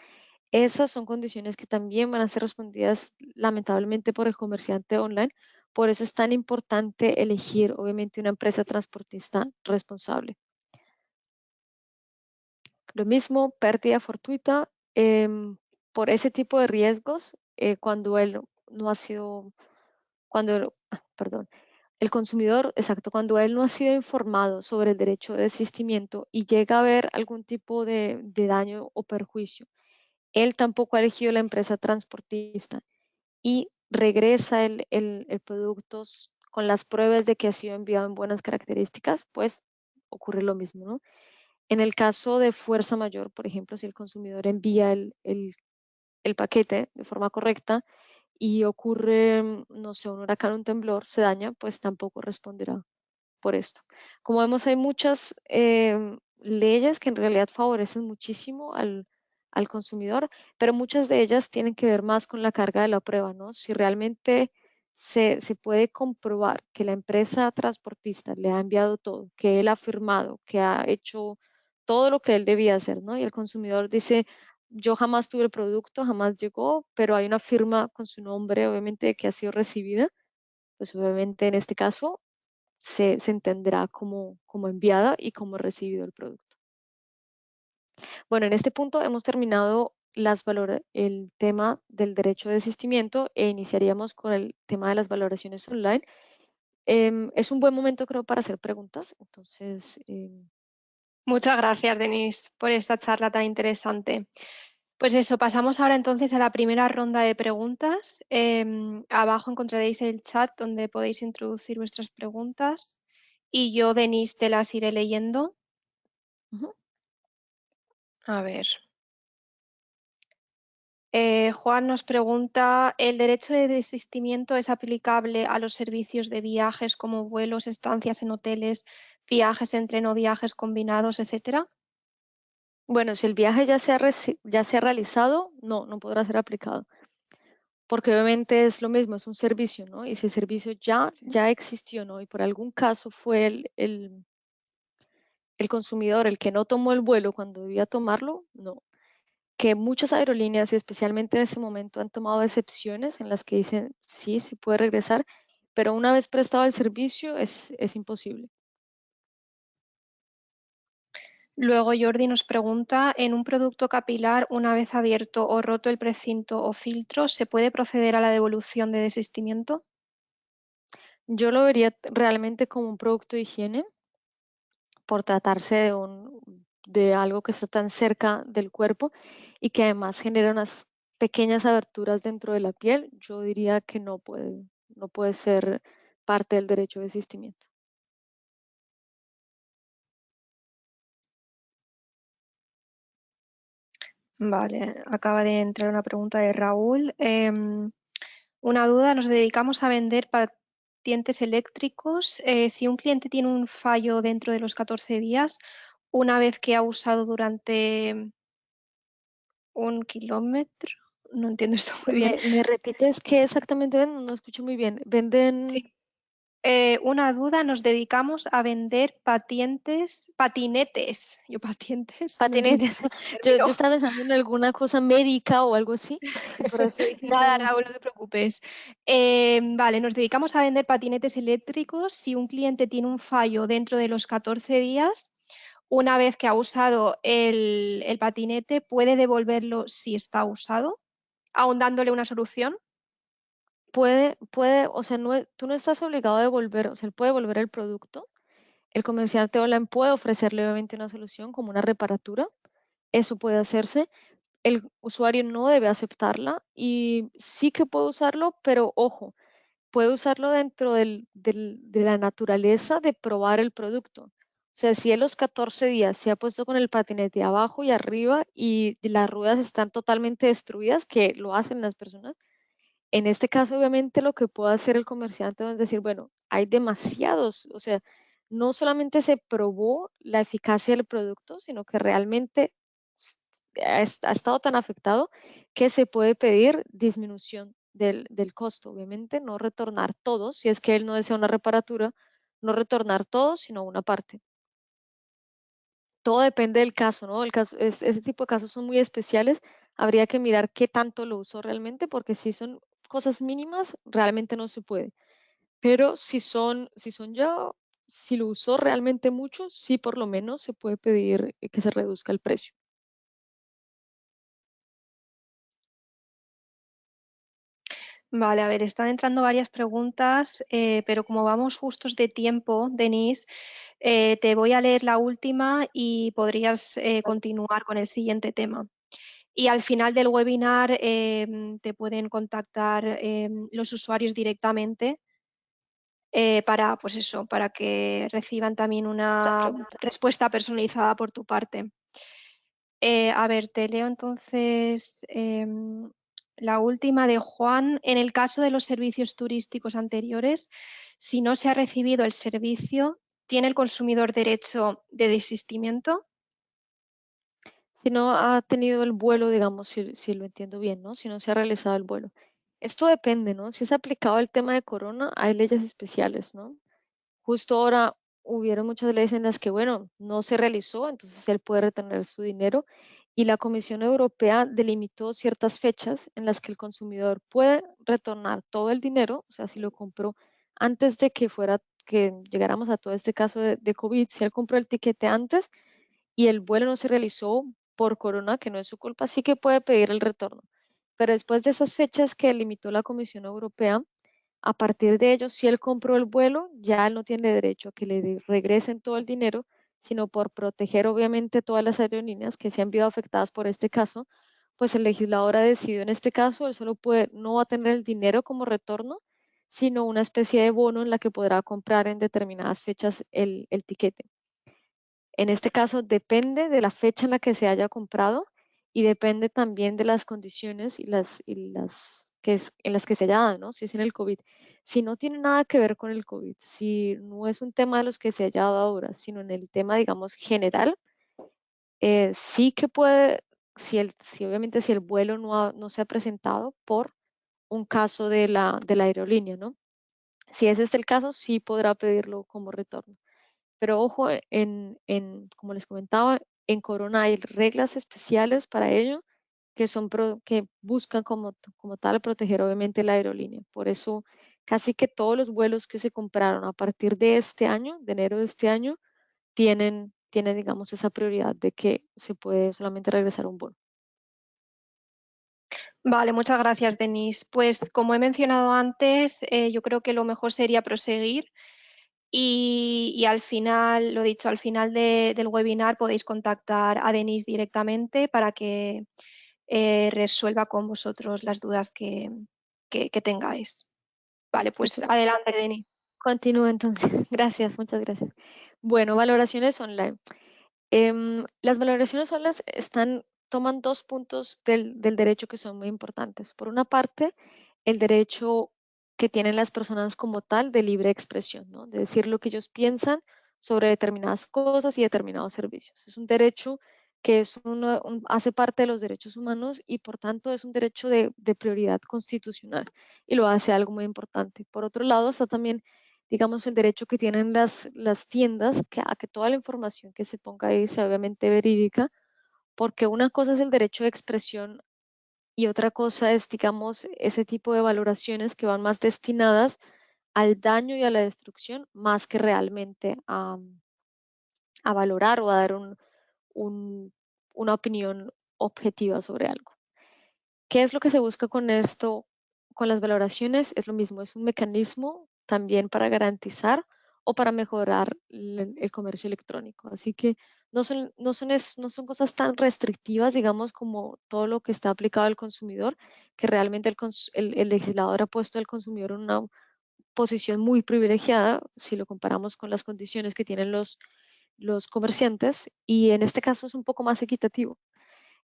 Esas son condiciones que también van a ser respondidas lamentablemente por el comerciante online. Por eso es tan importante elegir, obviamente, una empresa transportista responsable. Lo mismo, pérdida fortuita, por ese tipo de riesgos, cuando él no ha sido, perdón, el consumidor, exacto, cuando él no ha sido informado sobre el derecho de desistimiento y llega a haber algún tipo de daño o perjuicio, él tampoco ha elegido la empresa transportista y regresa el producto con las pruebas de que ha sido enviado en buenas características, pues ocurre lo mismo, ¿no? En el caso de fuerza mayor, por ejemplo, si el consumidor envía el paquete de forma correcta y ocurre, no sé, un huracán, un temblor, se daña, pues tampoco responderá por esto. Como vemos, hay muchas leyes que en realidad favorecen muchísimo al consumidor, pero muchas de ellas tienen que ver más con la carga de la prueba, ¿no? Si realmente se puede comprobar que la empresa transportista le ha enviado todo, que él ha firmado, que ha hecho todo lo que él debía hacer, ¿no? Y el consumidor dice, yo jamás tuve el producto, jamás llegó, pero hay una firma con su nombre, obviamente, que ha sido recibida, pues obviamente en este caso se entenderá como enviada y como recibido el producto. Bueno, en este punto hemos terminado el tema del derecho de desistimiento e iniciaríamos con el tema de las valoraciones online. Es un buen momento, creo, para hacer preguntas. Entonces, Muchas gracias, Denise, por esta charla tan interesante. Pues eso, pasamos ahora entonces a la primera ronda de preguntas. Abajo encontraréis el chat donde podéis introducir vuestras preguntas y yo, Denise, te las iré leyendo. ujú. A ver. Juan nos pregunta, ¿el derecho de desistimiento es aplicable a los servicios de viajes como vuelos, estancias en hoteles, viajes entre no viajes combinados, etcétera? Bueno, si el viaje ya se ha realizado, no podrá ser aplicado, porque obviamente es lo mismo, es un servicio, ¿no? Y si el servicio Sí. ya existió, ¿no? Y por algún caso fue el consumidor el que no tomó el vuelo cuando debía tomarlo, no. Que muchas aerolíneas y especialmente en ese momento han tomado excepciones en las que dicen sí, sí puede regresar, pero una vez prestado el servicio es imposible. Luego Jordi nos pregunta, ¿en un producto capilar, una vez abierto o roto el precinto o filtro, se puede proceder a la devolución de desistimiento? Yo lo vería realmente como un producto de higiene por tratarse de algo que está tan cerca del cuerpo y que además genera unas pequeñas aberturas dentro de la piel, yo diría que no puede ser parte del derecho de desistimiento. Vale, acaba de entrar una pregunta de Raúl. Una duda, nos dedicamos a vender patientes eléctricos. Si un cliente tiene un fallo dentro de los 14 días, una vez que ha usado durante 1 kilómetro, no entiendo esto muy bien. ¿Me repites qué exactamente venden? No escucho muy bien. Sí. Venden Una duda, nos dedicamos a vender patinetes. Yo patientes, no entiendo patinetes. el Yo término. estaba pensando en alguna cosa médica o algo así, y por eso dije Nada, no. Raúl, no te preocupes. Vale, nos dedicamos a vender patinetes eléctricos. Si un cliente tiene un fallo dentro de los 14 días, una vez que ha usado el patinete, puede devolverlo si está usado, aún dándole una solución. O sea, tú no estás obligado a devolver, o sea, él puede devolver el producto. El comerciante online puede ofrecerle obviamente una solución como una reparatura. Eso puede hacerse. El usuario no debe aceptarla y sí que puede usarlo, pero ojo, puede usarlo dentro de la naturaleza de probar el producto. O sea, si él los 14 días se ha puesto con el patinete abajo y arriba y las ruedas están totalmente destruidas, que lo hacen las personas, en este caso obviamente lo que puede hacer el comerciante es decir, bueno, hay demasiados, o sea, no solamente se probó la eficacia del producto, sino que realmente s- ha estado tan afectado que se puede pedir disminución del costo. Obviamente, no retornar todos, si es que él no desea una reparatura, no retornar todos, sino una parte. Todo depende del caso, ¿no? Ese tipo de casos son muy especiales. Habría que mirar qué tanto lo usó realmente, porque si son cosas mínimas, realmente no se puede. Pero si lo usó realmente mucho, sí por lo menos se puede pedir que se reduzca el precio. Vale, a ver, están entrando varias preguntas, pero como vamos justos de tiempo, Denise, te voy a leer la última y podrías continuar con el siguiente tema. Y al final del webinar te pueden contactar los usuarios directamente para, pues eso, para que reciban también Otra una pregunta. respuesta personalizada por tu parte. A ver, te leo entonces la última de Juan. En el caso de los servicios turísticos anteriores, si no se ha recibido el servicio, ¿tiene el consumidor derecho de desistimiento? Si no ha tenido el vuelo, digamos, si lo entiendo bien, ¿no? Si no se ha realizado el vuelo. Esto depende, ¿no? Si es aplicado el tema de corona, hay leyes especiales, ¿no? Justo ahora hubieron muchas leyes en las que, bueno, no se realizó, entonces él puede retener su dinero y la Comisión Europea delimitó ciertas fechas en las que el consumidor puede retornar todo el dinero, o sea, si lo compró antes de que llegáramos a todo este caso de COVID, si él compró el tiquete antes y el vuelo no se realizó por corona, que no es su culpa, sí que puede pedir el retorno. Pero después de esas fechas que limitó la Comisión Europea, a partir de ello, si él compró el vuelo, ya él no tiene derecho a que regresen todo el dinero, sino por proteger obviamente todas las aerolíneas que se han visto afectadas por este caso, pues el legislador ha decidido en este caso, él solo puede, no va a tener el dinero como retorno, sino una especie de bono en la que podrá comprar en determinadas fechas el tiquete. En este caso depende de la fecha en la que se haya comprado y depende también de las condiciones en las que se haya dado, ¿no? Si es en el COVID. Si no tiene nada que ver con el COVID, si no es un tema de los que se haya dado ahora, sino en el tema, digamos, general, sí que puede, si obviamente si el vuelo no se ha presentado por un caso de la aerolínea, ¿no? Si ese es el caso, sí podrá pedirlo como retorno. Pero ojo, como les comentaba, en Corona hay reglas especiales para ello que buscan como tal proteger obviamente la aerolínea. Por eso casi que todos los vuelos que se compraron a partir de este año, de enero de este año, tienen digamos esa prioridad de que se puede solamente regresar un vuelo. Vale, muchas gracias, Denise. Pues como he mencionado antes, yo creo que lo mejor sería proseguir y al final, lo dicho, al final del webinar podéis contactar a Denise directamente para que resuelva con vosotros las dudas que tengáis. Vale, pues Listo. adelante, Denis. Continúo entonces. Gracias, muchas gracias. Bueno, valoraciones online. Las valoraciones online toman dos puntos del derecho que son muy importantes. Por una parte, el derecho que tienen las personas como tal de libre expresión, ¿no? De decir lo que ellos piensan sobre determinadas cosas y determinados servicios. Es un derecho que hace parte de los derechos humanos y por tanto es un derecho de prioridad constitucional y lo hace algo muy importante. Por otro lado, está también, digamos, el derecho que tienen las tiendas a que toda la información que se ponga ahí sea obviamente verídica, porque una cosa es el derecho de expresión y otra cosa es, digamos, ese tipo de valoraciones que van más destinadas al daño y a la destrucción, más que realmente a valorar o a dar un- una opinión objetiva sobre algo. ¿Qué es lo que se busca con esto, con las valoraciones? Es lo mismo, es un mecanismo también para garantizar o para mejorar el comercio electrónico. Así que no son cosas tan restrictivas, digamos, como todo lo que está aplicado al consumidor, que realmente el legislador ha puesto al consumidor en una posición muy privilegiada si lo comparamos con las condiciones que tienen los comerciantes, y en este caso es un poco más equitativo.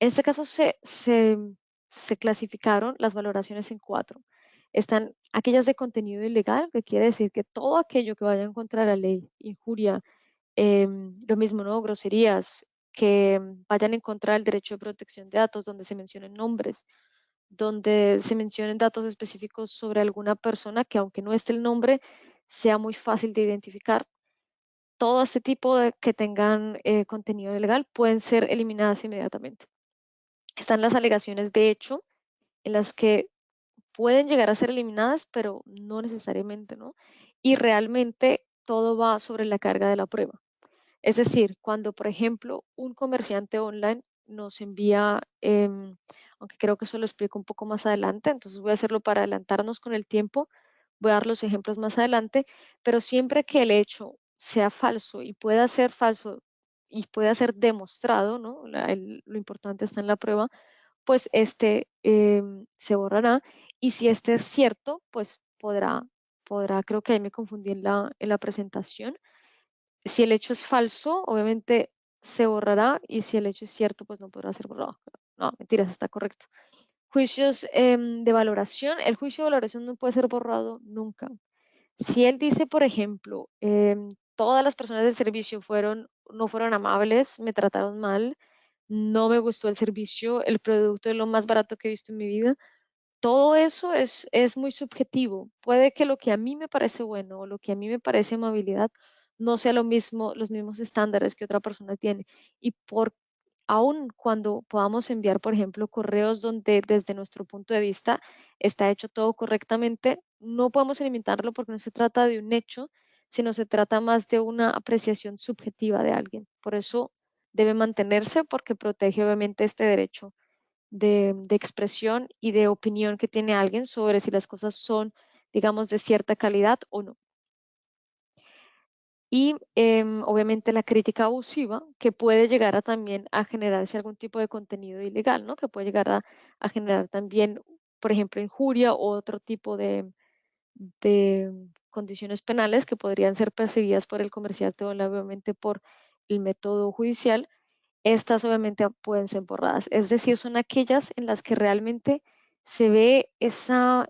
En este caso se clasificaron las valoraciones en cuatro. Están aquellas de contenido ilegal, que quiere decir que todo aquello que vaya en contra de la ley, injuria, lo mismo, ¿no? Groserías, que vayan en contra del derecho de protección de datos, donde se mencionen nombres, donde se mencionen datos específicos sobre alguna persona que aunque no esté el nombre, sea muy fácil de identificar. Todo este tipo de que tengan contenido ilegal pueden ser eliminadas inmediatamente. Están las alegaciones de hecho, en las que pueden llegar a ser eliminadas, pero no necesariamente, ¿no? Y realmente todo va sobre la carga de la prueba. Es decir, cuando, por ejemplo, un comerciante online nos envía, aunque creo que eso lo explico un poco más adelante, entonces voy a hacerlo para adelantarnos con el tiempo, voy a dar los ejemplos más adelante, pero siempre que el hecho sea falso y pueda ser falso y pueda ser demostrado, ¿no? Lo importante está en la prueba, pues se borrará, y si este es cierto, pues podrá, creo que ahí me confundí en la presentación. Si el hecho es falso, obviamente se borrará, y si el hecho es cierto, pues no podrá ser borrado. No, mentiras, está correcto. Juicios de valoración. El juicio de valoración no puede ser borrado nunca. Si él dice, por ejemplo, todas las personas del servicio no fueron amables, me trataron mal, no me gustó el servicio, el producto es lo más barato que he visto en mi vida, todo eso es muy subjetivo. Puede que lo que a mí me parece bueno o lo que a mí me parece amabilidad no sea lo mismo, los mismos estándares que otra persona tiene. Y aun cuando podamos enviar, por ejemplo, correos donde desde nuestro punto de vista está hecho todo correctamente, no podemos eliminarlo porque no se trata de un hecho, sino se trata más de una apreciación subjetiva de alguien. Por eso debe mantenerse, porque protege obviamente este derecho de expresión y de opinión que tiene alguien sobre si las cosas son, digamos, de cierta calidad o no. Y obviamente la crítica abusiva, que puede llegar a también a generarse algún tipo de contenido ilegal, ¿no? Que puede llegar a generar también, por ejemplo, injuria o otro tipo de condiciones penales que podrían ser perseguidas por el comerciante o obviamente por el método judicial. Estas obviamente pueden ser borradas. Es decir, son aquellas en las que realmente se ve esas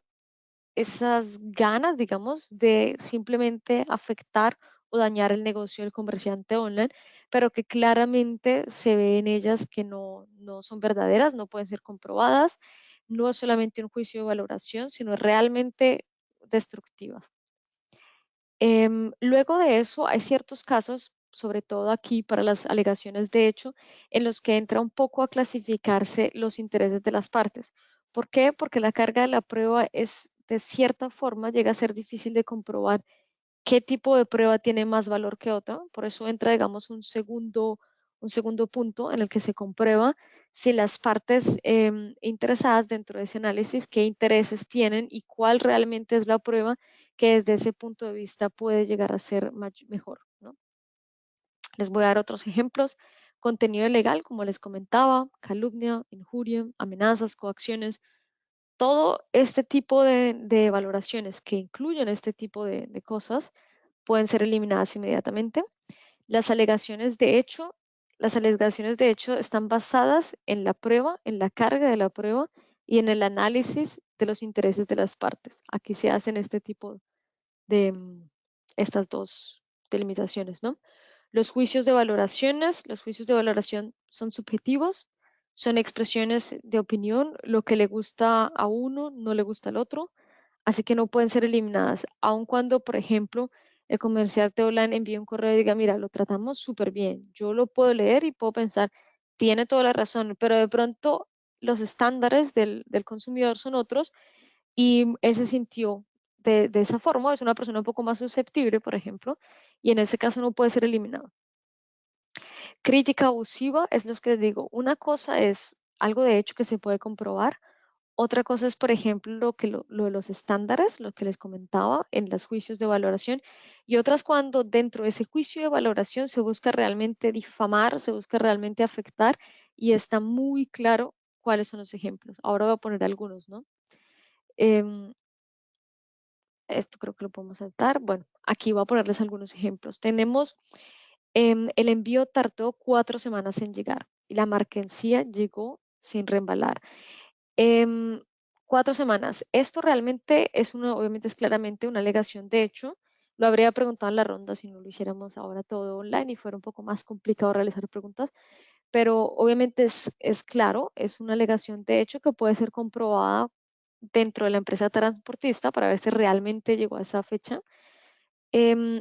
ganas, digamos, de simplemente afectar o dañar el negocio del comerciante online, pero que claramente se ve en ellas que no son verdaderas, no pueden ser comprobadas, no es solamente un juicio de valoración, sino realmente destructivas. Luego de eso, hay ciertos casos, sobre todo aquí para las alegaciones de hecho, en los que entra un poco a clasificarse los intereses de las partes. ¿Por qué? Porque la carga de la prueba es, de cierta forma, llega a ser difícil de comprobar qué tipo de prueba tiene más valor que otra. Por eso entra, digamos, un segundo punto en el que se comprueba si las partes interesadas dentro de ese análisis, qué intereses tienen y cuál realmente es la prueba que desde ese punto de vista puede llegar a ser mejor, ¿no? Les voy a dar otros ejemplos. Contenido ilegal, como les comentaba, calumnia, injuria, amenazas, coacciones, todo este tipo de valoraciones que incluyen este tipo de cosas pueden ser eliminadas inmediatamente. Las alegaciones de hecho, las alegaciones de hecho están basadas en la prueba, en la carga de la prueba y en el análisis de los intereses de las partes. Aquí se hacen este tipo de estas dos delimitaciones, ¿no? Los juicios de valoración son subjetivos, son expresiones de opinión, lo que le gusta a uno no le gusta al otro, así que no pueden ser eliminadas, aun cuando, por ejemplo, el comerciante online envíe un correo y diga, mira, lo tratamos súper bien, yo lo puedo leer y puedo pensar, tiene toda la razón, pero de pronto los estándares del consumidor son otros y él se sintió de esa forma, es una persona un poco más susceptible, por ejemplo, y en ese caso no puede ser eliminado. Crítica abusiva es lo que les digo. Una cosa es algo de hecho que se puede comprobar. Otra cosa es, por ejemplo, lo de los estándares, lo que les comentaba en los juicios de valoración. Y otras cuando dentro de ese juicio de valoración se busca realmente difamar, se busca realmente afectar y está muy claro cuáles son los ejemplos. Ahora voy a poner algunos, ¿no? Em, Esto creo que lo podemos saltar. Bueno, aquí voy a ponerles algunos ejemplos. Tenemos el envío tardó 4 semanas en llegar y la mercancía llegó sin reembalar. Em, 4 semanas. Esto realmente es obviamente es claramente una alegación de hecho. Lo habría preguntado en la ronda si no lo hiciéramos ahora todo online y fuera un poco más complicado realizar preguntas, pero obviamente es claro, es una alegación de hecho que puede ser comprobada dentro de la empresa transportista para ver si realmente llegó a esa fecha.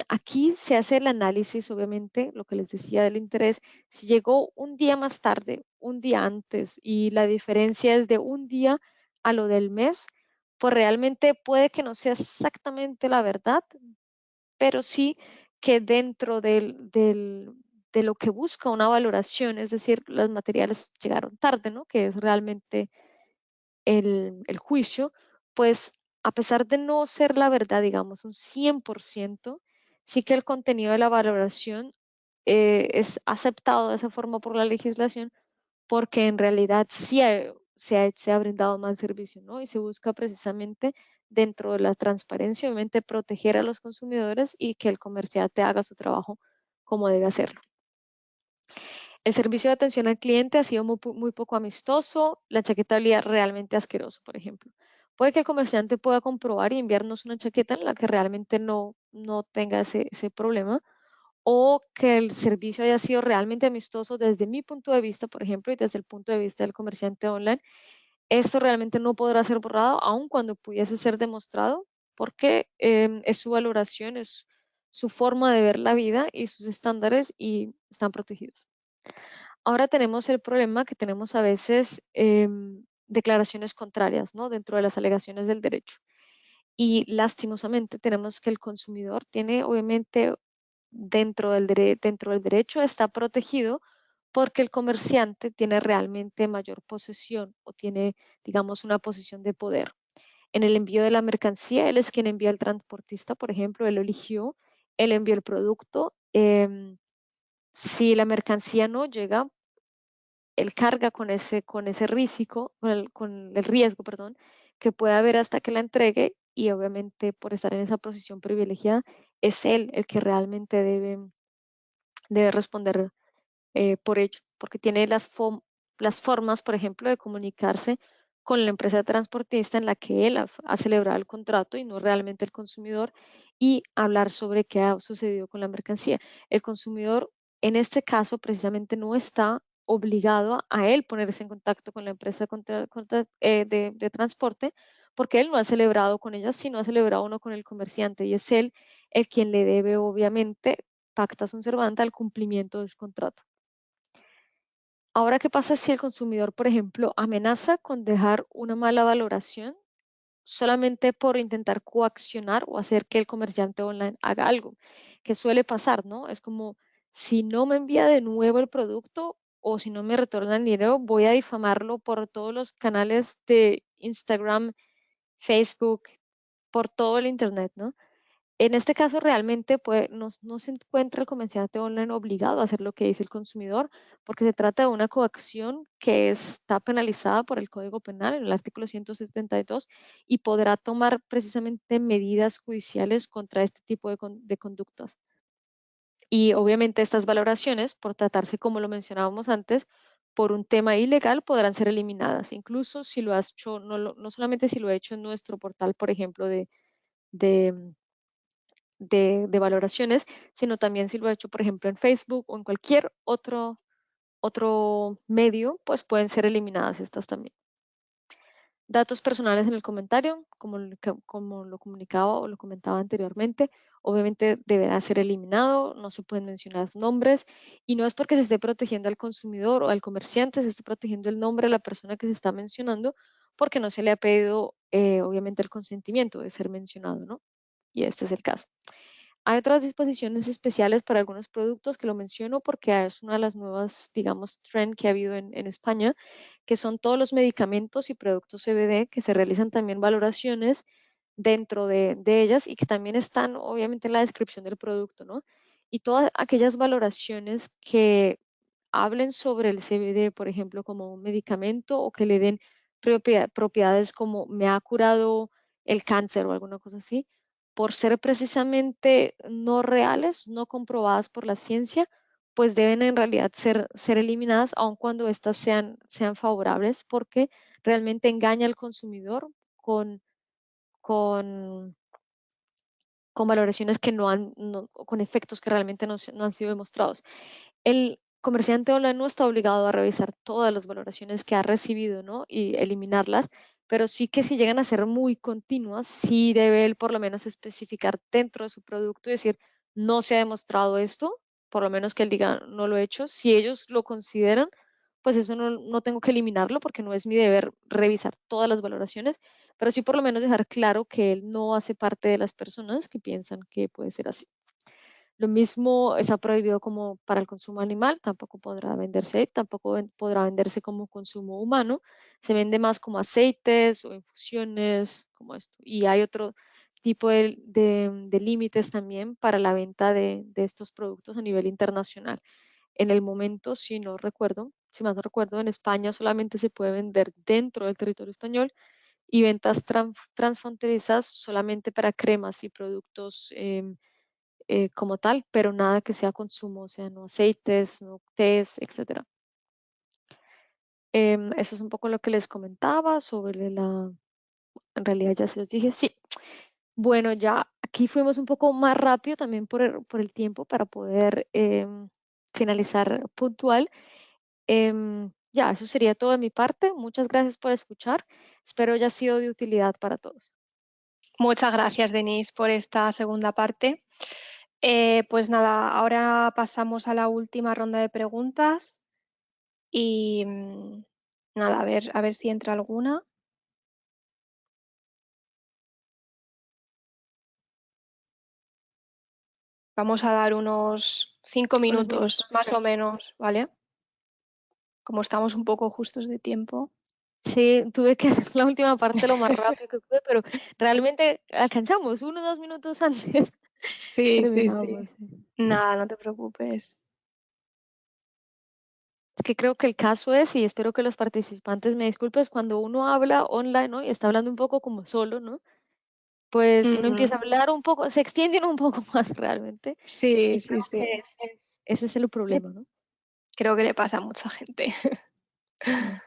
Aquí se hace el análisis, obviamente, lo que les decía del interés. Si llegó un día más tarde, un día antes, y la diferencia es de un día a lo del mes, pues realmente puede que no sea exactamente la verdad, pero sí que dentro de lo que busca una valoración, es decir, los materiales llegaron tarde, ¿no? Que es realmente el juicio, pues a pesar de no ser la verdad, digamos, un 100%, sí que el contenido de la valoración es aceptado de esa forma por la legislación porque en realidad sí se ha brindado más servicio, ¿no? Y se busca precisamente dentro de la transparencia, obviamente, proteger a los consumidores y que el comerciante haga su trabajo como debe hacerlo. El servicio de atención al cliente ha sido muy poco amistoso, la chaqueta olía realmente asqueroso, por ejemplo. Puede que el comerciante pueda comprobar y enviarnos una chaqueta en la que realmente no tenga ese problema, o que el servicio haya sido realmente amistoso desde mi punto de vista, por ejemplo, y desde el punto de vista del comerciante online. Esto realmente no podrá ser borrado, aun cuando pudiese ser demostrado, porque es su valoración, es su forma de ver la vida y sus estándares y están protegidos. Ahora tenemos el problema que tenemos a veces declaraciones contrarias, ¿no? Dentro de las alegaciones del derecho. Y lastimosamente tenemos que el consumidor tiene, obviamente, dentro del derecho está protegido porque el comerciante tiene realmente mayor posesión o tiene, digamos, una posición de poder. En el envío de la mercancía, él es quien envía al transportista, por ejemplo, él eligió, él envió el producto. Si la mercancía no llega, él carga con ese riesgo, con el riesgo, perdón, que puede haber hasta que la entregue y obviamente por estar en esa posición privilegiada, es él el que realmente debe responder por ello, porque tiene las formas, por ejemplo, de comunicarse con la empresa transportista en la que él ha celebrado el contrato y no realmente el consumidor y hablar sobre qué ha sucedido con la mercancía. El consumidor, en este caso, precisamente no está obligado a él ponerse en contacto con la empresa de transporte porque él no ha celebrado con ella, sino ha celebrado uno con el comerciante y es él el quien le debe, obviamente, pacta sunt servanda al cumplimiento de su contrato. Ahora, ¿qué pasa si el consumidor, por ejemplo, amenaza con dejar una mala valoración solamente por intentar coaccionar o hacer que el comerciante online haga algo? Que suele pasar, ¿no? Es como, si no me envía de nuevo el producto o si no me retorna el dinero, voy a difamarlo por todos los canales de Instagram, Facebook, por todo el Internet, ¿no? En este caso, realmente no se encuentra el comerciante online obligado a hacer lo que dice el consumidor, porque se trata de una coacción que está penalizada por el Código Penal en el artículo 172 y podrá tomar precisamente medidas judiciales contra este tipo de conductas. Y obviamente estas valoraciones, por tratarse, como lo mencionábamos antes, por un tema ilegal, podrán ser eliminadas, incluso si lo has hecho, no solamente si lo he hecho en nuestro portal, por ejemplo, de, de valoraciones, sino también si lo he hecho, por ejemplo, en Facebook o en cualquier otro medio, pues pueden ser eliminadas estas también. Datos personales en el comentario, como lo comunicaba o lo comentaba anteriormente, obviamente deberá ser eliminado, no se pueden mencionar nombres y no es porque se esté protegiendo al consumidor o al comerciante, se esté protegiendo el nombre de la persona que se está mencionando, porque no se le ha pedido, obviamente, el consentimiento de ser mencionado, ¿no? Y este es el caso. Hay otras disposiciones especiales para algunos productos que lo menciono porque es una de las nuevas, digamos, trend que ha habido en España, que son todos los medicamentos y productos CBD que se realizan también valoraciones dentro de ellas y que también están obviamente en la descripción del producto, ¿no? Y todas aquellas valoraciones que hablen sobre el CBD, por ejemplo, como un medicamento o que le den propiedades como me ha curado el cáncer o alguna cosa así, por ser precisamente no reales, no comprobadas por la ciencia, pues deben en realidad ser eliminadas, aun cuando éstas sean favorables, porque realmente engaña al consumidor con, con, con valoraciones que con efectos que realmente no han sido demostrados. El comerciante online no está obligado a revisar todas las valoraciones que ha recibido, ¿no? Y eliminarlas, pero sí que si llegan a ser muy continuas, sí debe él por lo menos especificar dentro de su producto y decir, no se ha demostrado esto, por lo menos que él diga, no lo he hecho. Si ellos lo consideran, pues eso no tengo que eliminarlo porque no es mi deber revisar todas las valoraciones, pero sí por lo menos dejar claro que él no hace parte de las personas que piensan que puede ser así. Lo mismo está prohibido como para el consumo animal, tampoco podrá venderse, tampoco podrá venderse como consumo humano. Se vende más como aceites o infusiones, como esto. Y hay otro tipo de límites también para la venta de estos productos a nivel internacional. En el momento, si más no recuerdo, en España solamente se puede vender dentro del territorio español y ventas transfronterizas solamente para cremas y productos como tal, pero nada que sea consumo, o sea, no aceites, no tés, etcétera. Eso es un poco lo que les comentaba sobre en realidad ya se los dije, sí. Bueno, ya aquí fuimos un poco más rápido también por el tiempo para poder finalizar puntual. Ya, eso sería todo de mi parte. Muchas gracias por escuchar. Espero haya sido de utilidad para todos. Muchas gracias, Denise, por esta segunda parte. Pues nada, ahora pasamos a la última ronda de preguntas y nada, a ver si entra alguna. Vamos a dar unos 5 Unos minutos minutos, más o claro. menos, ¿vale? Como estamos un poco justos de tiempo. Sí, tuve que hacer la última parte lo más rápido que pude, pero realmente alcanzamos 1 o 2 minutos antes. Sí, sí, sí. Terminamos. Sí. Nada, no te preocupes. Es que creo que el caso es, y espero que los participantes me disculpen, es cuando uno habla online, ¿no? Y está hablando un poco como solo, ¿no? Pues uno empieza a Ujú. hablar un poco, se extiende uno un poco más realmente. Sí, Y sí, creo que sí. ese es el Le- problema, ¿no? Creo que le pasa a mucha gente. Mm.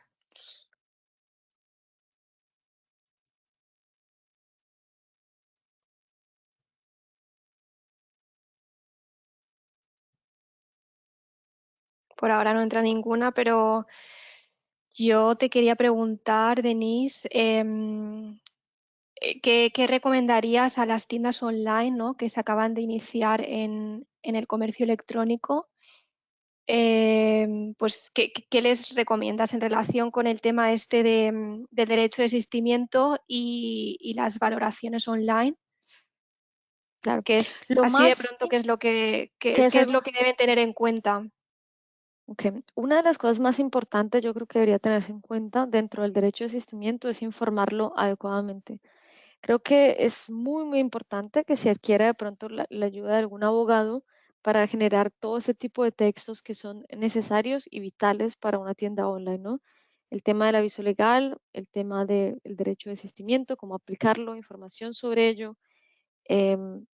Por ahora no entra ninguna, pero yo te quería preguntar, Denise, ¿qué recomendarías a las tiendas online, ¿no? Que se acaban de iniciar en el comercio electrónico? Pues, ¿qué les recomiendas en relación con el tema este del derecho de desistimiento y las valoraciones online? Claro. ¿Qué es Lo así de más pronto, qué es lo que es qué es algo, lo que deben tener en cuenta? ok, una de las cosas más importantes yo creo que debería tenerse en cuenta dentro del derecho de asistimiento es informarlo adecuadamente. Creo que es muy, muy importante que se adquiera de pronto la ayuda de algún abogado para generar todo ese tipo de textos que son necesarios y vitales para una tienda online, ¿no? El tema del aviso legal, el tema del derecho de desistimiento, cómo aplicarlo, información sobre ello, em,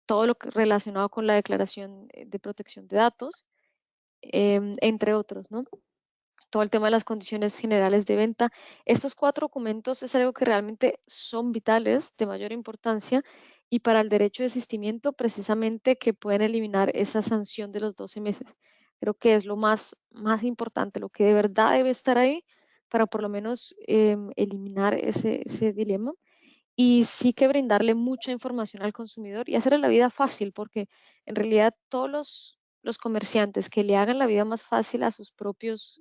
todo lo relacionado con la declaración de protección de datos, entre otros, ¿no? Todo el tema de las condiciones generales de venta. Estos 4 documentos es algo que realmente son vitales, de mayor importancia, y para el derecho de desistimiento, precisamente que pueden eliminar esa sanción de los 12 meses. Creo que es lo más importante, lo que de verdad debe estar ahí para por lo menos eliminar ese dilema y sí que brindarle mucha información al consumidor y hacerle la vida fácil, porque en realidad todos los comerciantes que le hagan la vida más fácil a sus propios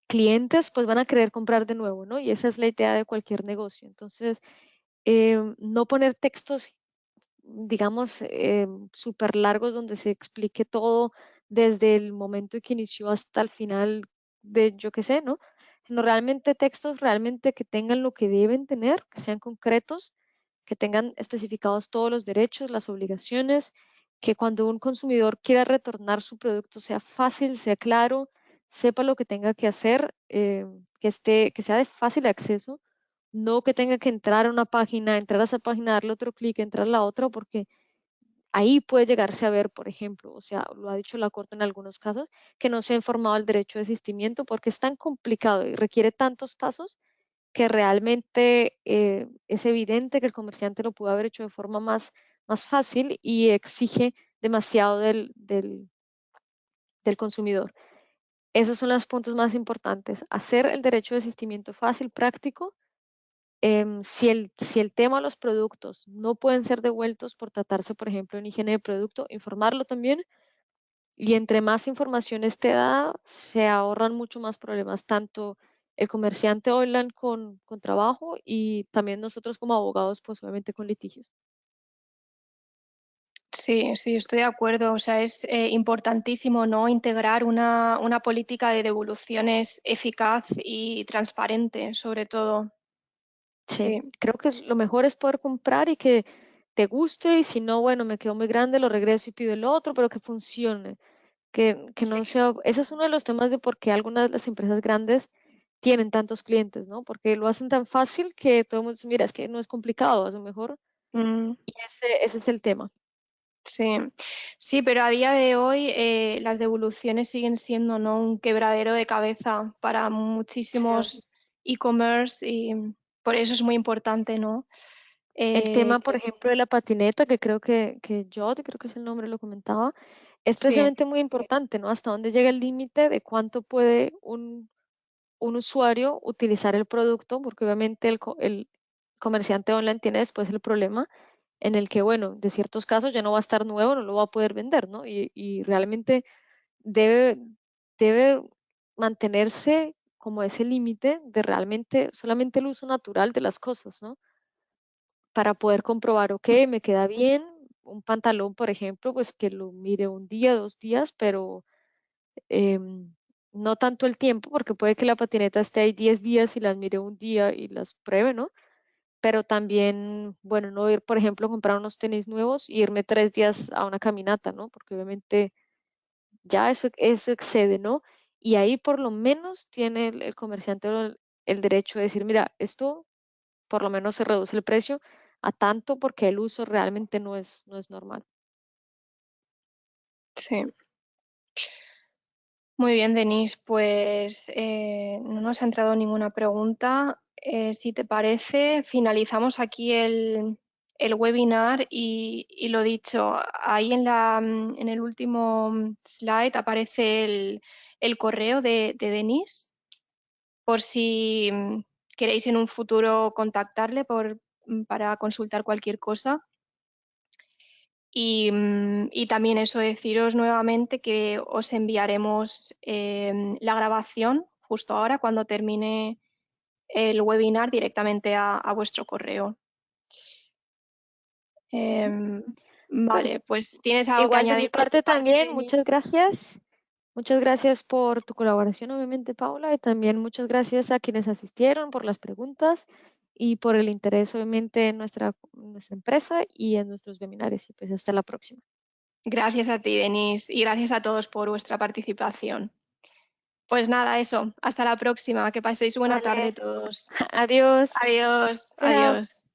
clientes, pues van a querer comprar de nuevo, ¿no? Y esa es la idea de cualquier negocio. Entonces, no poner textos, digamos, súper largos donde se explique todo desde el momento en que inició hasta el final de, yo qué sé, ¿no? Sino realmente textos realmente que tengan lo que deben tener, que sean concretos, que tengan especificados todos los derechos, las obligaciones, que cuando un consumidor quiera retornar su producto sea fácil, sea claro, sepa lo que tenga que hacer, que sea de fácil acceso, no que tenga que entrar a una página, entrar a esa página, darle otro clic, entrar a la otra, porque ahí puede llegarse a ver, por ejemplo, o sea, lo ha dicho la Corte en algunos casos, que no se ha informado el derecho de desistimiento porque es tan complicado y requiere tantos pasos que realmente es evidente que el comerciante lo pudo haber hecho de forma más fácil y exige demasiado del consumidor. Esos son los puntos más importantes. Hacer el derecho de desistimiento fácil, práctico. Si el tema de los productos no pueden ser devueltos por tratarse, por ejemplo, de una higiene de producto, informarlo también. Y entre más información esté dada, se ahorran mucho más problemas, tanto el comerciante online con trabajo y también nosotros como abogados, pues obviamente con litigios. Sí, sí, estoy de acuerdo. O sea, es importantísimo, ¿no? Integrar una política de devoluciones eficaz y transparente, sobre todo. Sí, Sí. creo que lo mejor es poder comprar y que te guste y si no, bueno, me quedo muy grande, lo regreso y pido el otro, pero que funcione, que Sí. no sea, ese es uno de los temas de por qué algunas de las empresas grandes tienen tantos clientes, ¿no? Porque lo hacen tan fácil que todo el mundo dice, mira, es que no es complicado, a lo mejor, Mm, y ese es el tema. sí. Sí, pero a día de hoy las devoluciones siguen siendo, ¿no? Un quebradero de cabeza para Sí. muchísimos e-commerce y por eso es muy importante, ¿no? El Eh, tema, por ejemplo, de la patineta, que creo que Jod, creo que es el nombre, lo comentaba, es sí. precisamente muy importante, ¿no? Hasta dónde llega el límite de cuánto puede un usuario utilizar el producto, porque obviamente el comerciante online tiene después el problema en el que, bueno, de ciertos casos ya no va a estar nuevo, no lo va a poder vender, ¿no? Y realmente debe, debe mantenerse como ese límite de realmente solamente el uso natural de las cosas, ¿no? Para poder comprobar, ok, me queda bien, un pantalón, por ejemplo, pues que lo mire un día, 2 días, pero no tanto el tiempo, porque puede que la patineta esté ahí 10 días y las mire un día y las pruebe, ¿no? Pero también, bueno, no ir, por ejemplo, a comprar unos tenis nuevos y irme 3 días a una caminata, ¿no? Porque obviamente ya eso excede, ¿no? Y ahí por lo menos tiene el comerciante el derecho de decir, mira, esto por lo menos se reduce el precio a tanto porque el uso realmente no es normal. Sí. Muy bien, Denise, pues no nos ha entrado ninguna pregunta. Si te parece, finalizamos aquí el webinar y lo dicho, ahí en el último slide aparece el correo de Denise por si queréis en un futuro contactarle para consultar cualquier cosa. Y también eso, deciros nuevamente que os enviaremos la grabación justo ahora cuando termine el webinar directamente a vuestro correo. Em, Bueno, vale, pues ¿tienes algo que igual de mi añadir por tu parte parte, también, Denis? muchas gracias. Muchas gracias por tu colaboración, obviamente, Paula, y también muchas gracias a quienes asistieron por las preguntas. y por el interés obviamente en nuestra empresa y en nuestros webinars. Y pues hasta la próxima. Gracias a ti, Denise, y gracias a todos por vuestra participación. Pues nada, eso. Hasta la próxima. Que paséis buena Vale, tarde todos. adiós. Adiós, Chao. adiós.